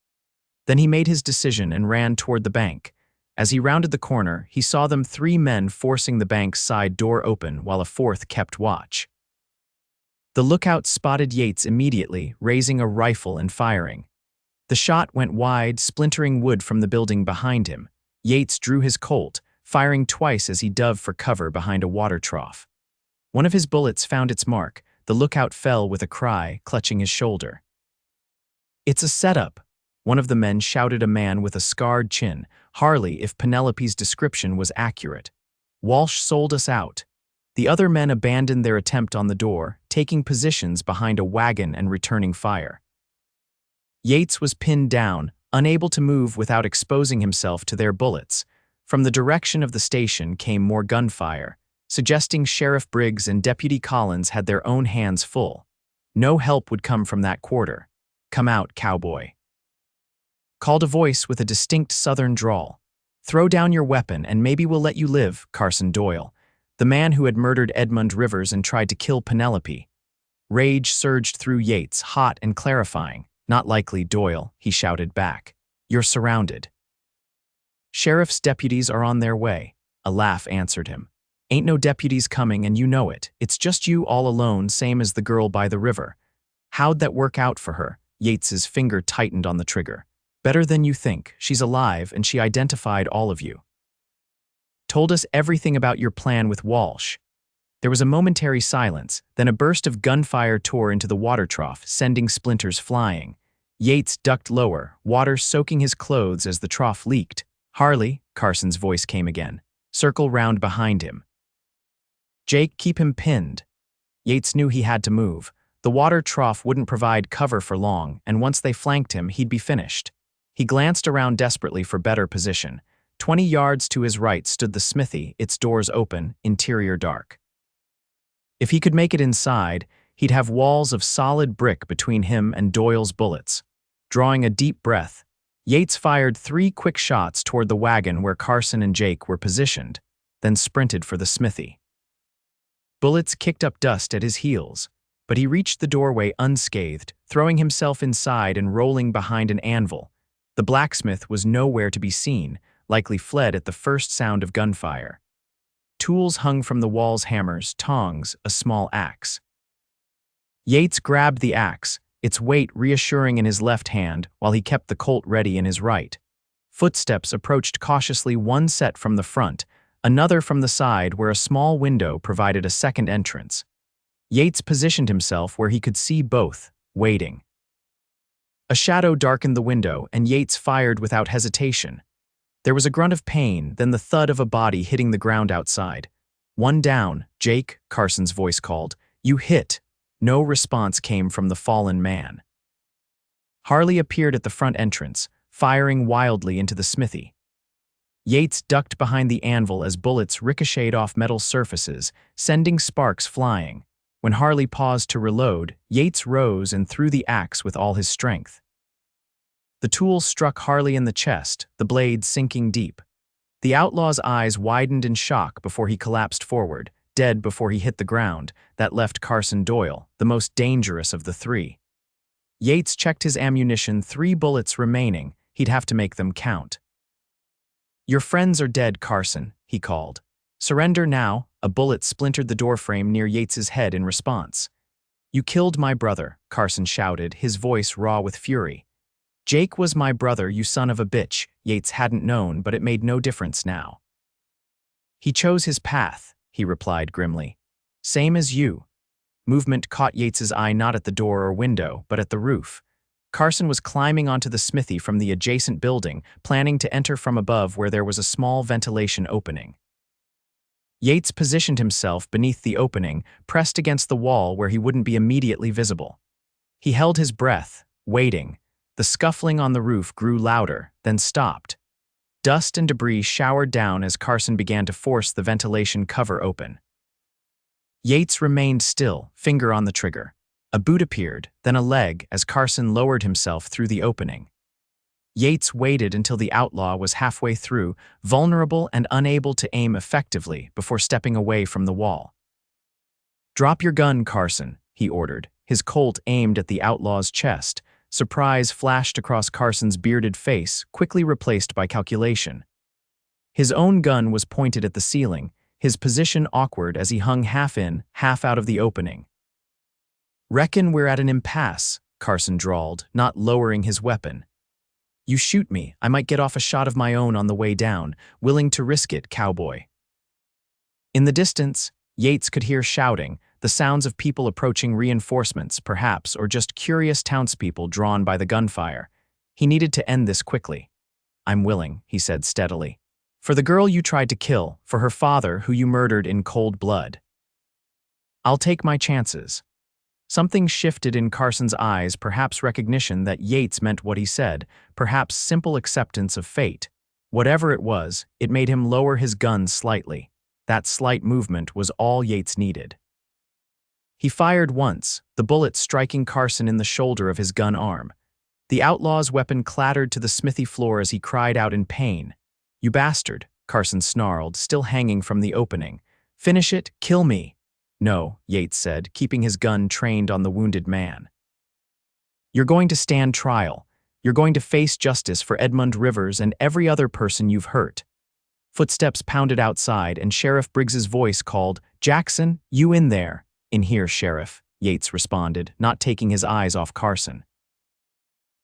Then he made his decision and ran toward the bank. As he rounded the corner, he saw them three men forcing the bank's side door open while a fourth kept watch. The lookout spotted Yates immediately, raising a rifle and firing. The shot went wide, splintering wood from the building behind him. Yates drew his Colt, firing twice as he dove for cover behind a water trough. One of his bullets found its mark. The lookout fell with a cry, clutching his shoulder. "It's a setup," one of the men shouted, a man with a scarred chin, Harley if Penelope's description was accurate. "Walsh sold us out." The other men abandoned their attempt on the door, taking positions behind a wagon and returning fire. Yates was pinned down, unable to move without exposing himself to their bullets. From the direction of the station came more gunfire, suggesting Sheriff Briggs and Deputy Collins had their own hands full. No help would come from that quarter. "Come out, Cowboy," called a voice with a distinct southern drawl. "Throw down your weapon and maybe we'll let you live, Carson Doyle," the man who had murdered Edmund Rivers and tried to kill Penelope. Rage surged through Yates, hot and clarifying. "Not likely, Doyle," he shouted back. "You're surrounded." "Sheriff's deputies are on their way," a laugh answered him. "Ain't no deputies coming and you know it. It's just you all alone, same as the girl by the river." "How'd that work out for her?" Yates's finger tightened on the trigger. "Better than you think. She's alive and she identified all of you. Told us everything about your plan with Walsh." There was a momentary silence, then a burst of gunfire tore into the water trough, sending splinters flying. Yates ducked lower, water soaking his clothes as the trough leaked. "Harley," Carson's voice came again. "Circle round behind him. Jake, keep him pinned." Yates knew he had to move. The water trough wouldn't provide cover for long, and once they flanked him, he'd be finished. He glanced around desperately for better position. 20 yards to his right stood the smithy, its doors open, interior dark. If he could make it inside, he'd have walls of solid brick between him and Doyle's bullets. Drawing a deep breath, Yates fired 3 quick shots toward the wagon where Carson and Jake were positioned, then sprinted for the smithy. Bullets kicked up dust at his heels, but he reached the doorway unscathed, throwing himself inside and rolling behind an anvil. The blacksmith was nowhere to be seen, likely fled at the first sound of gunfire. Tools hung from the wall's hammers, tongs, a small axe. Yates grabbed the axe, its weight reassuring in his left hand while he kept the Colt ready in his right. Footsteps approached cautiously, one set from the front, another from the side where a small window provided a second entrance. Yates positioned himself where he could see both, waiting. A shadow darkened the window, and Yates fired without hesitation. There was a grunt of pain, then the thud of a body hitting the ground outside. "One down, Jake," Carson's voice called. "You hit." No response came from the fallen man. Harley appeared at the front entrance, firing wildly into the smithy. Yates ducked behind the anvil as bullets ricocheted off metal surfaces, sending sparks flying. When Harley paused to reload, Yates rose and threw the axe with all his strength. The tool struck Harley in the chest, the blade sinking deep. The outlaw's eyes widened in shock before he collapsed forward, dead before he hit the ground. That left Carson Doyle, the most dangerous of the three. Yates checked his ammunition, 3 bullets remaining. He'd have to make them count. "Your friends are dead, Carson," he called. "Surrender now." A bullet splintered the doorframe near Yates's head in response. "You killed my brother," Carson shouted, his voice raw with fury. "Jake was my brother, you son of a bitch." Yates hadn't known, but it made no difference now. "He chose his path," he replied grimly. "Same as you." Movement caught Yates's eye, not at the door or window, but at the roof. Carson was climbing onto the smithy from the adjacent building, planning to enter from above where there was a small ventilation opening. Yates positioned himself beneath the opening, pressed against the wall where he wouldn't be immediately visible. He held his breath, waiting. The scuffling on the roof grew louder, then stopped. Dust and debris showered down as Carson began to force the ventilation cover open. Yates remained still, finger on the trigger. A boot appeared, then a leg, as Carson lowered himself through the opening. Yates waited until the outlaw was halfway through, vulnerable and unable to aim effectively, before stepping away from the wall. "Drop your gun, Carson," he ordered, his Colt aimed at the outlaw's chest. Surprise flashed across Carson's bearded face, quickly replaced by calculation. His own gun was pointed at the ceiling, his position awkward as he hung half in, half out of the opening. "Reckon we're at an impasse," Carson drawled, not lowering his weapon. "You shoot me, I might get off a shot of my own on the way down, willing to risk it, Cowboy." In the distance, Yates could hear shouting, the sounds of people approaching reinforcements, perhaps, or just curious townspeople drawn by the gunfire. He needed to end this quickly. "I'm willing," he said steadily. "For the girl you tried to kill, for her father who you murdered in cold blood. I'll take my chances." Something shifted in Carson's eyes, perhaps recognition that Yates meant what he said, perhaps simple acceptance of fate. Whatever it was, it made him lower his gun slightly. That slight movement was all Yates needed. He fired once, the bullet striking Carson in the shoulder of his gun arm. The outlaw's weapon clattered to the smithy floor as he cried out in pain. "You bastard," Carson snarled, still hanging from the opening. "Finish it, kill me." "No," Yates said, keeping his gun trained on the wounded man. "You're going to stand trial. You're going to face justice for Edmund Rivers and every other person you've hurt." Footsteps pounded outside, and Sheriff Briggs's voice called, "Jackson, you in there?" "In here, Sheriff," Yates responded, not taking his eyes off Carson.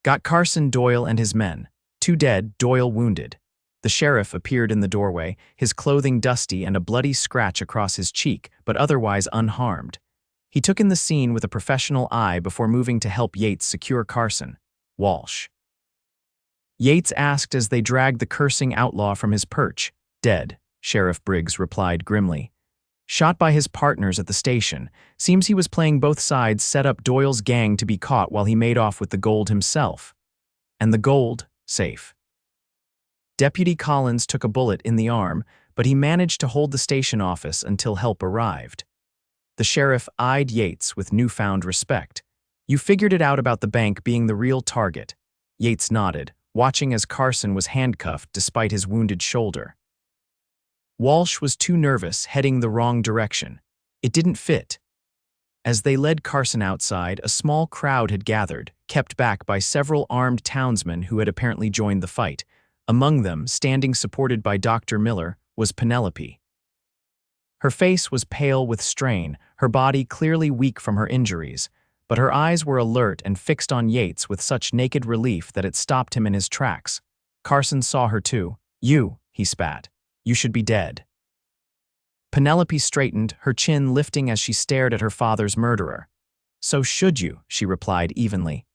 "Got Carson, Doyle, and his men. 2 dead, Doyle wounded." The sheriff appeared in the doorway, his clothing dusty and a bloody scratch across his cheek, but otherwise unharmed. He took in the scene with a professional eye before moving to help Yates secure Carson. "Walsh?" Yates asked as they dragged the cursing outlaw from his perch. "Dead," Sheriff Briggs replied grimly. "Shot by his partners at the station. Seems he was playing both sides, set up Doyle's gang to be caught while he made off with the gold himself. And the gold, safe." Deputy Collins took a bullet in the arm, but he managed to hold the station office until help arrived. The sheriff eyed Yates with newfound respect. "You figured it out about the bank being the real target." Yates nodded, watching as Carson was handcuffed despite his wounded shoulder. Walsh was too nervous, heading the wrong direction. It didn't fit. As they led Carson outside, a small crowd had gathered, kept back by several armed townsmen who had apparently joined the fight. Among them, standing supported by Dr. Miller, was Penelope. Her face was pale with strain, her body clearly weak from her injuries, but her eyes were alert and fixed on Yates with such naked relief that it stopped him in his tracks. Carson saw her too. "You," he spat. "You should be dead." Penelope straightened, her chin lifting as she stared at her father's murderer. "So should you," she replied evenly.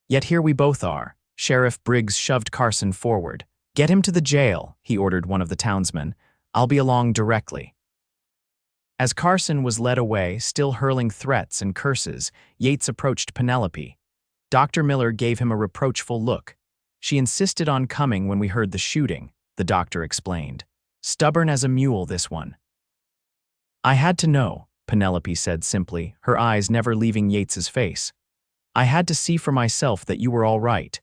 "Yet here we both are." Sheriff Briggs shoved Carson forward. "Get him to the jail," he ordered one of the townsmen. "I'll be along directly." As Carson was led away, still hurling threats and curses, Yates approached Penelope. Dr. Miller gave him a reproachful look. "She insisted on coming when we heard the shooting," the doctor explained. "Stubborn as a mule, this one." "I had to know," Penelope said simply, her eyes never leaving Yates's face. "I had to see for myself that you were all right."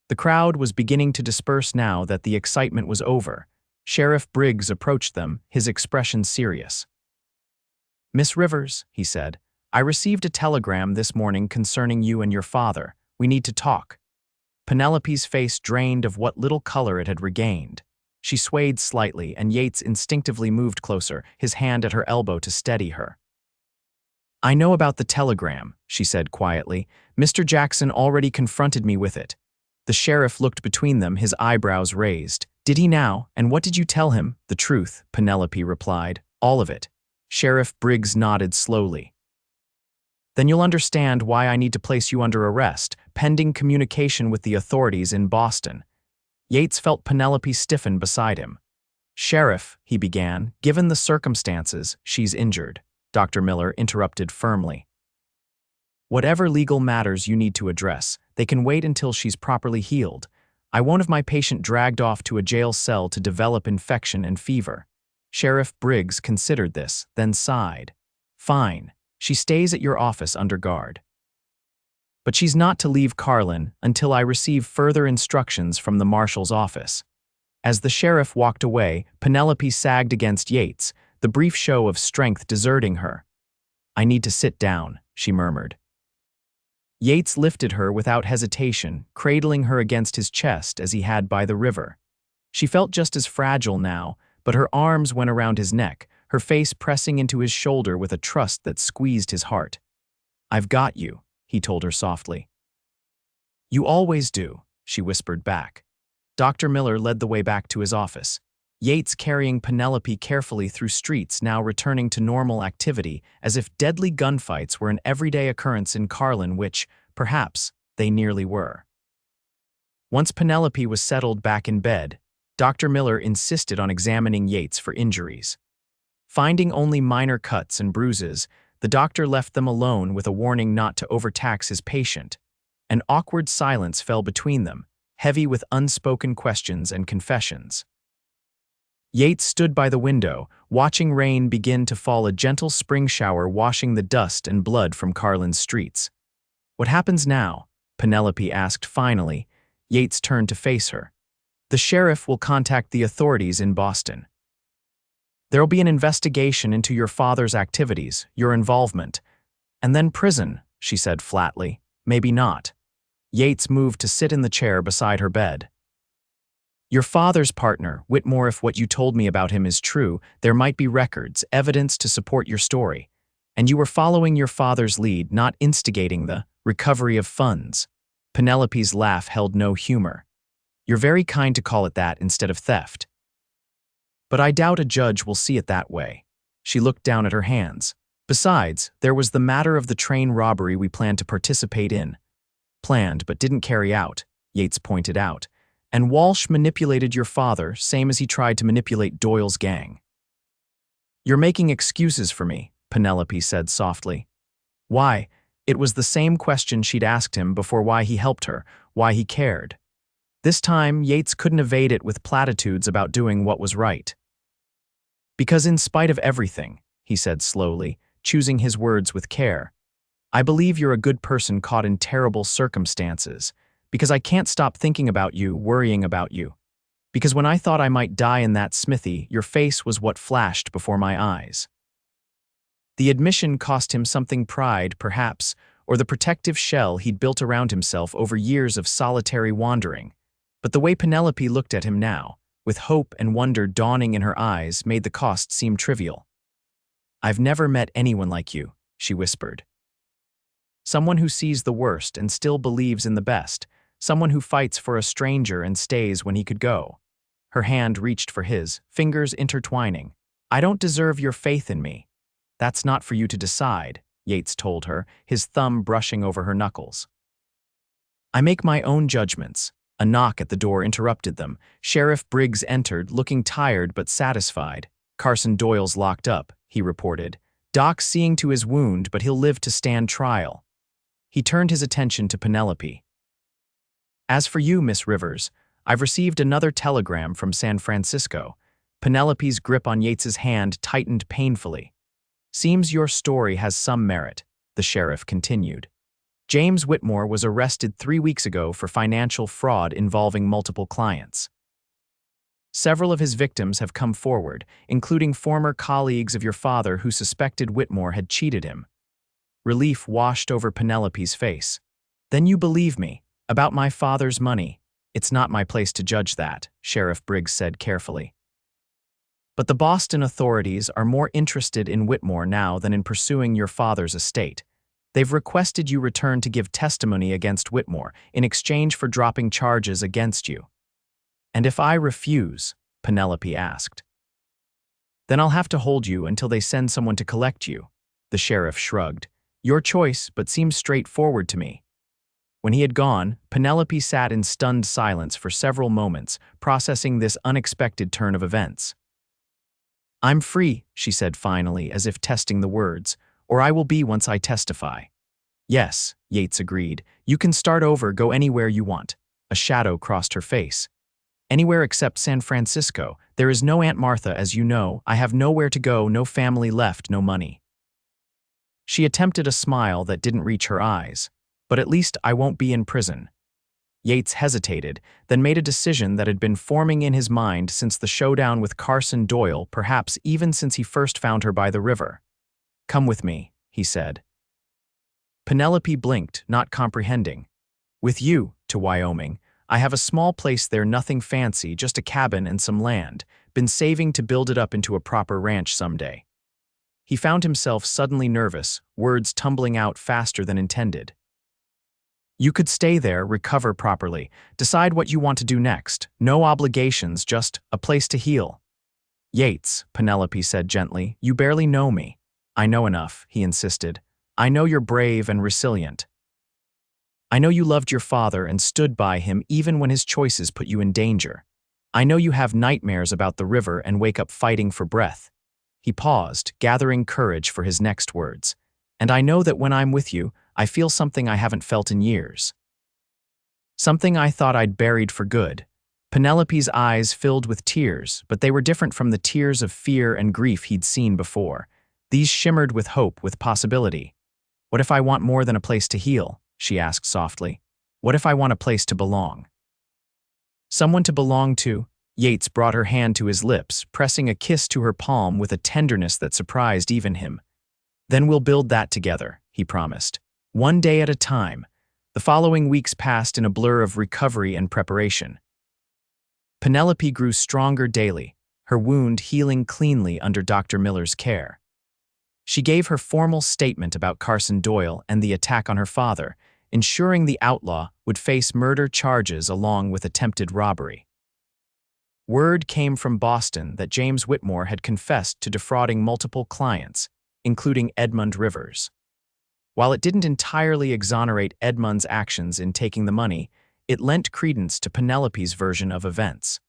The crowd was beginning to disperse now that the excitement was over. Sheriff Briggs approached them, his expression serious. "Miss Rivers," he said, "I received a telegram this morning concerning you and your father. We need to talk." Penelope's face drained of what little color it had regained. She swayed slightly, and Yates instinctively moved closer, his hand at her elbow to steady her. "I know about the telegram," she said quietly. "Mr. Jackson already confronted me with it." The sheriff looked between them, his eyebrows raised. "Did he now? And what did you tell him?" "The truth," Penelope replied. "All of it." Sheriff Briggs nodded slowly. "Then you'll understand why I need to place you under arrest, pending communication with the authorities in Boston." Yates felt Penelope stiffen beside him. "Sheriff," he began, "given the circumstances, she's injured." Dr. Miller interrupted firmly. "Whatever legal matters you need to address, they can wait until she's properly healed. I won't have my patient dragged off to a jail cell to develop infection and fever." Sheriff Briggs considered this, then sighed. "Fine. She stays at your office under guard. But she's not to leave Carlin until I receive further instructions from the marshal's office." As the sheriff walked away, Penelope sagged against Yates, the brief show of strength deserting her. "I need to sit down," she murmured. Yates lifted her without hesitation, cradling her against his chest as he had by the river. She felt just as fragile now, but her arms went around his neck, her face pressing into his shoulder with a trust that squeezed his heart. "I've got you," he told her softly. "You always do," she whispered back. Dr. Miller led the way back to his office, Yates carrying Penelope carefully through streets now returning to normal activity, as if deadly gunfights were an everyday occurrence in Carlin, which, perhaps, they nearly were. Once Penelope was settled back in bed, Dr. Miller insisted on examining Yates for injuries. Finding only minor cuts and bruises, the doctor left them alone with a warning not to overtax his patient. An awkward silence fell between them, heavy with unspoken questions and confessions. Yates stood by the window, watching rain begin to fall, a gentle spring shower washing the dust and blood from Carlin's streets. "What happens now?" Penelope asked finally. Yates turned to face her. "The sheriff will contact the authorities in Boston. There'll be an investigation into your father's activities, your involvement. And then prison," she said flatly. "Maybe not." Yates moved to sit in the chair beside her bed. "Your father's partner, Whitmore, if what you told me about him is true, there might be records, evidence to support your story. And you were following your father's lead, not instigating the recovery of funds." Penelope's laugh held no humor. "You're very kind to call it that instead of theft. But I doubt a judge will see it that way." She looked down at her hands. "Besides, there was the matter of the train robbery we planned to participate in." "Planned, but didn't carry out," Yates pointed out. "And Walsh manipulated your father, same as he tried to manipulate Doyle's gang." "You're making excuses for me," Penelope said softly. "Why?" It was the same question she'd asked him before, why he helped her, why he cared. This time, Yates couldn't evade it with platitudes about doing what was right. "Because in spite of everything," he said slowly, choosing his words with care, "I believe you're a good person caught in terrible circumstances. Because I can't stop thinking about you, worrying about you. Because when I thought I might die in that smithy, your face was what flashed before my eyes." The admission cost him something, pride, perhaps, or the protective shell he'd built around himself over years of solitary wandering. But the way Penelope looked at him now, with hope and wonder dawning in her eyes, made the cost seem trivial. "I've never met anyone like you," she whispered. "Someone who sees the worst and still believes in the best. Someone who fights for a stranger and stays when he could go." Her hand reached for his, fingers intertwining. "I don't deserve your faith in me." "That's not for you to decide," Yates told her, his thumb brushing over her knuckles. "I make my own judgments." A knock at the door interrupted them. Sheriff Briggs entered, looking tired but satisfied. "Carson Doyle's locked up," he reported. "Doc's seeing to his wound, but he'll live to stand trial." He turned his attention to Penelope. "As for you, Miss Rivers, I've received another telegram from San Francisco." Penelope's grip on Yates's hand tightened painfully. "Seems your story has some merit," the sheriff continued. "James Whitmore was arrested 3 weeks ago for financial fraud involving multiple clients. Several of his victims have come forward, including former colleagues of your father who suspected Whitmore had cheated him." Relief washed over Penelope's face. Then you believe me. About my father's money. It's not my place to judge that, Sheriff Briggs said carefully. But the Boston authorities are more interested in Whitmore now than in pursuing your father's estate. They've requested you return to give testimony against Whitmore in exchange for dropping charges against you. And if I refuse, Penelope asked. Then I'll have to hold you until they send someone to collect you. The sheriff shrugged. Your choice, but seems straightforward to me. When he had gone, Penelope sat in stunned silence for several moments, processing this unexpected turn of events. I'm free, she said finally, as if testing the words, or I will be once I testify. Yes, Yates agreed. You can start over, go anywhere you want. A shadow crossed her face. Anywhere except San Francisco. There is no Aunt Martha, as you know. I have nowhere to go, no family left, no money. She attempted a smile that didn't reach her eyes. But at least I won't be in prison. Yates hesitated, then made a decision that had been forming in his mind since the showdown with Carson Doyle, perhaps even since he first found her by the river. Come with me, he said. Penelope blinked, not comprehending. With you, to Wyoming. I have a small place there, nothing fancy, just a cabin and some land. Been saving to build it up into a proper ranch someday. He found himself suddenly nervous, words tumbling out faster than intended. You could stay there, recover properly, decide what you want to do next. No obligations, just a place to heal. Yates, Penelope said gently, you barely know me. I know enough, he insisted. I know you're brave and resilient. I know you loved your father and stood by him even when his choices put you in danger. I know you have nightmares about the river and wake up fighting for breath. He paused, gathering courage for his next words. And I know that when I'm with you, I feel something I haven't felt in years. Something I thought I'd buried for good. Penelope's eyes filled with tears, but they were different from the tears of fear and grief he'd seen before. These shimmered with hope, with possibility. What if I want more than a place to heal? She asked softly. What if I want a place to belong? Someone to belong to? Yates brought her hand to his lips, pressing a kiss to her palm with a tenderness that surprised even him. Then we'll build that together, he promised. One day at a time. The following weeks passed in a blur of recovery and preparation. Penelope grew stronger daily, her wound healing cleanly under Dr. Miller's care. She gave her formal statement about Carson Doyle and the attack on her father, ensuring the outlaw would face murder charges along with attempted robbery. Word came from Boston that James Whitmore had confessed to defrauding multiple clients, including Edmund Rivers. While it didn't entirely exonerate Edmund's actions in taking the money, it lent credence to Penelope's version of events.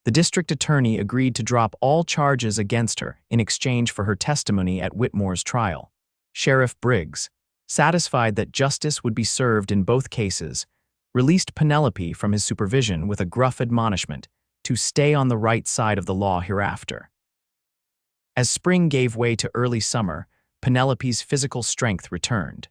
The district attorney agreed to drop all charges against her in exchange for her testimony at Whitmore's trial. Sheriff Briggs, satisfied that justice would be served in both cases, released Penelope from his supervision with a gruff admonishment to stay on the right side of the law hereafter. As spring gave way to early summer, Penelope's physical strength returned.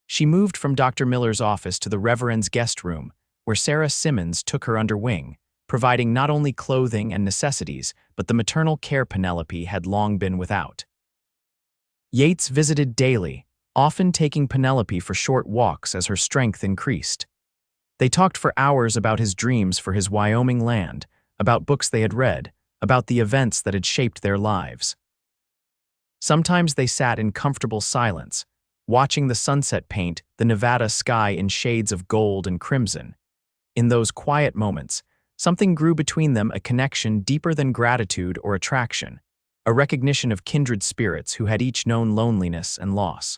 She moved from Dr. Miller's office to the Reverend's guest room, where Sarah Simmons took her under wing, providing not only clothing and necessities, but the maternal care Penelope had long been without. Yates visited daily, often taking Penelope for short walks as her strength increased. They talked for hours about his dreams for his Wyoming land, about books they had read, about the events that had shaped their lives. Sometimes they sat in comfortable silence, watching the sunset paint the Nevada sky in shades of gold and crimson. In those quiet moments, something grew between them, a connection deeper than gratitude or attraction, a recognition of kindred spirits who had each known loneliness and loss.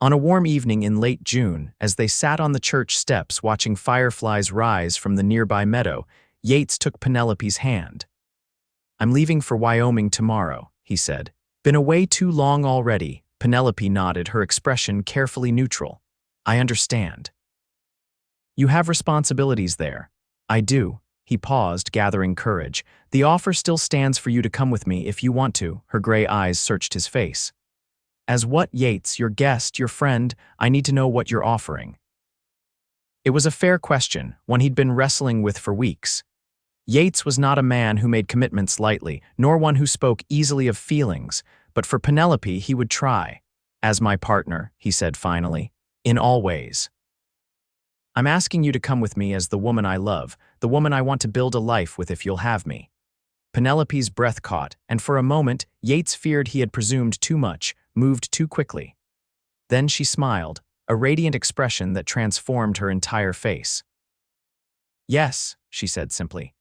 On a warm evening in late June, as they sat on the church steps watching fireflies rise from the nearby meadow, Yates took Penelope's hand. I'm leaving for Wyoming tomorrow, he said. Been away too long already. Penelope nodded, her expression carefully neutral. I understand. You have responsibilities there. I do. He paused, gathering courage. The offer still stands for you to come with me if you want to. Her gray eyes searched his face. As what, Yates? Your guest, your friend? I need to know what you're offering. It was a fair question, one he'd been wrestling with for weeks. Yates was not a man who made commitments lightly, nor one who spoke easily of feelings, but for Penelope he would try. As my partner, he said finally. in all ways. I'm asking you to come with me as the woman I love, the woman I want to build a life with if you'll have me." Penelope's breath caught, and for a moment, Yates feared he had presumed too much, moved too quickly. Then she smiled, a radiant expression that transformed her entire face. "Yes," she said simply.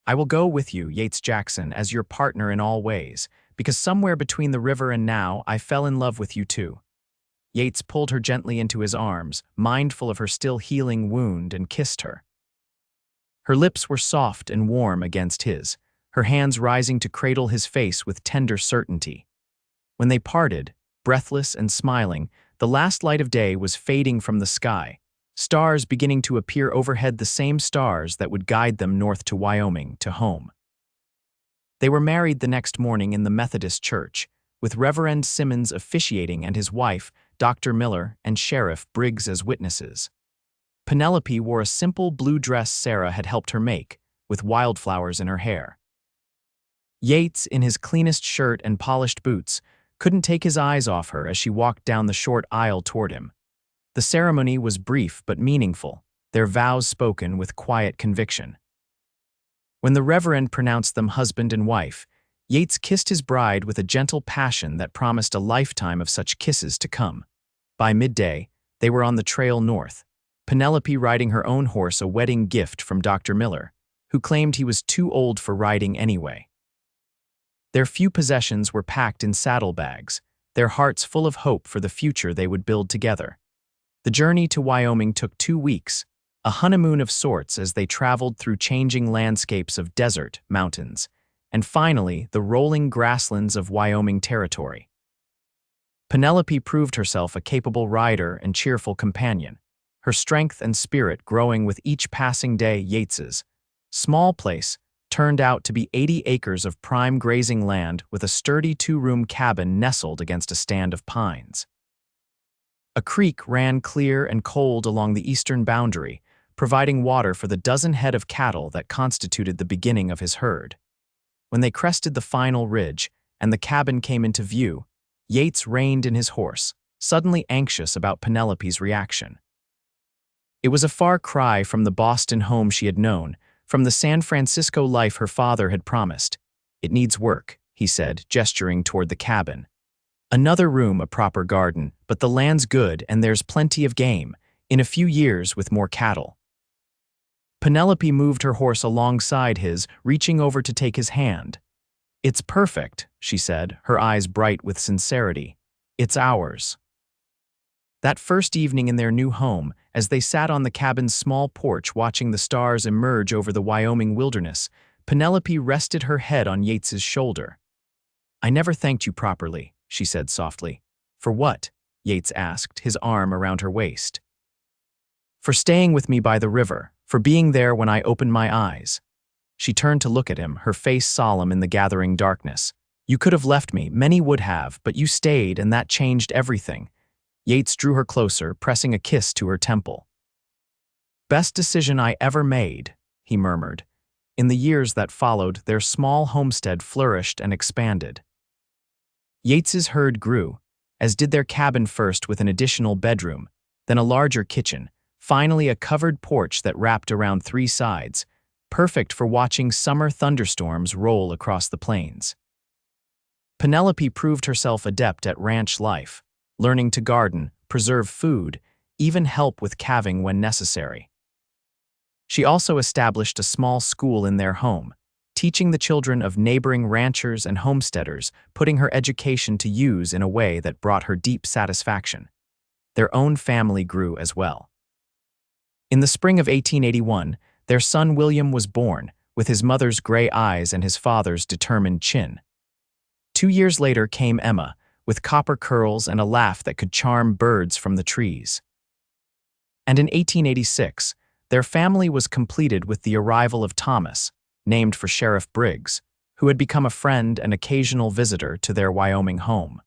"I will go with you, Yates Jackson, as your partner in all ways, because somewhere between the river and now, I fell in love with you too." Yates pulled her gently into his arms, mindful of her still healing wound, and kissed her. Her lips were soft and warm against his, her hands rising to cradle his face with tender certainty. When they parted, breathless and smiling, the last light of day was fading from the sky, stars beginning to appear overhead, the same stars that would guide them north to Wyoming, to home. They were married the next morning in the Methodist church, with Reverend Simmons officiating and his wife, Dr. Miller, and Sheriff Briggs as witnesses. Penelope wore a simple blue dress Sarah had helped her make, with wildflowers in her hair. Yates, in his cleanest shirt and polished boots, couldn't take his eyes off her as she walked down the short aisle toward him. The ceremony was brief but meaningful, their vows spoken with quiet conviction. When the Reverend pronounced them husband and wife, Yates kissed his bride with a gentle passion that promised a lifetime of such kisses to come. By midday, they were on the trail north, Penelope riding her own horse, a wedding gift from Dr. Miller, who claimed he was too old for riding anyway. Their few possessions were packed in saddlebags, their hearts full of hope for the future they would build together. The journey to Wyoming took 2 weeks, a honeymoon of sorts as they traveled through changing landscapes of desert, mountains, and finally the rolling grasslands of Wyoming territory. Penelope proved herself a capable rider and cheerful companion, her strength and spirit growing with each passing day. Yates's small place turned out to be 80 acres of prime grazing land with a sturdy 2-room cabin nestled against a stand of pines. A creek ran clear and cold along the eastern boundary, providing water for the dozen head of cattle that constituted the beginning of his herd. When they crested the final ridge and the cabin came into view, Yates reined in his horse, suddenly anxious about Penelope's reaction. It was a far cry from the Boston home she had known, from the San Francisco life her father had promised. "It needs work," he said, gesturing toward the cabin. "Another room, a proper garden, but the land's good and there's plenty of game, in a few years with more cattle." Penelope moved her horse alongside his, reaching over to take his hand. "It's perfect," she said, her eyes bright with sincerity. "It's ours." That first evening in their new home, as they sat on the cabin's small porch watching the stars emerge over the Wyoming wilderness, Penelope rested her head on Yates's shoulder. "I never thanked you properly," she said softly. "For what?" Yates asked, his arm around her waist. "For staying with me by the river, for being there when I opened my eyes." She turned to look at him, her face solemn in the gathering darkness. "You could have left me, many would have, but you stayed and that changed everything." Yates drew her closer, pressing a kiss to her temple. "Best decision I ever made," he murmured. In the years that followed, their small homestead flourished and expanded. Yates's herd grew, as did their cabin, first with an additional bedroom, then a larger kitchen, finally a covered porch that wrapped around 3 sides, perfect for watching summer thunderstorms roll across the plains. Penelope proved herself adept at ranch life, learning to garden, preserve food, even help with calving when necessary. She also established a small school in their home, teaching the children of neighboring ranchers and homesteaders, putting her education to use in a way that brought her deep satisfaction. Their own family grew as well. In the spring of 1881, their son William was born, with his mother's gray eyes and his father's determined chin. 2 years later came Emma, with copper curls and a laugh that could charm birds from the trees. And in 1886, their family was completed with the arrival of Thomas, named for Sheriff Briggs, who had become a friend and occasional visitor to their Wyoming home.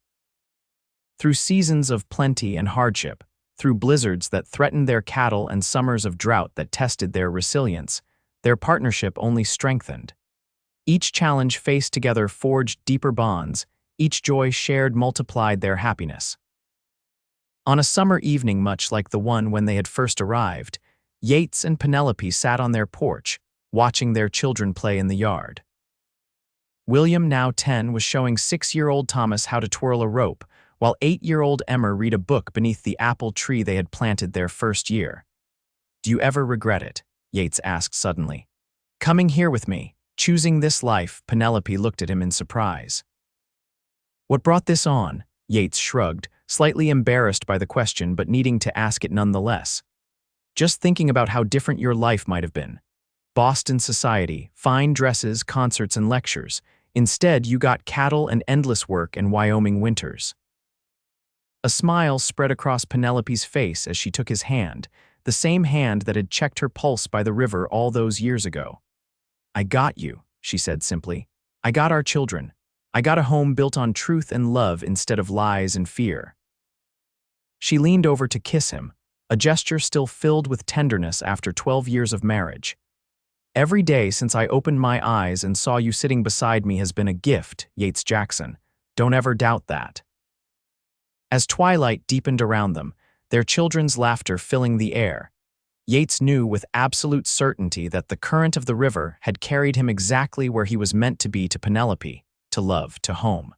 Through seasons of plenty and hardship, through blizzards that threatened their cattle and summers of drought that tested their resilience, their partnership only strengthened. Each challenge faced together forged deeper bonds, each joy shared multiplied their happiness. On a summer evening much like the one when they had first arrived, Yates and Penelope sat on their porch, watching their children play in the yard. William, now 10, was showing 6-year-old Thomas how to twirl a rope, while 8-year-old Emmer read a book beneath the apple tree they had planted their first year. "Do you ever regret it?" Yates asked suddenly. "Coming here with me, choosing this life?" Penelope looked at him in surprise. "What brought this on?" Yates shrugged, slightly embarrassed by the question but needing to ask it nonetheless. "Just thinking about how different your life might have been. Boston society, fine dresses, concerts, and lectures. Instead, you got cattle and endless work and Wyoming winters." A smile spread across Penelope's face as she took his hand, the same hand that had checked her pulse by the river all those years ago. "I got you," she said simply. "I got our children. I got a home built on truth and love instead of lies and fear." She leaned over to kiss him, a gesture still filled with tenderness after 12 years of marriage. "Every day since I opened my eyes and saw you sitting beside me has been a gift, Yates Jackson. Don't ever doubt that." As twilight deepened around them, their children's laughter filling the air, Yates knew with absolute certainty that the current of the river had carried him exactly where he was meant to be, to Penelope, to love, to home.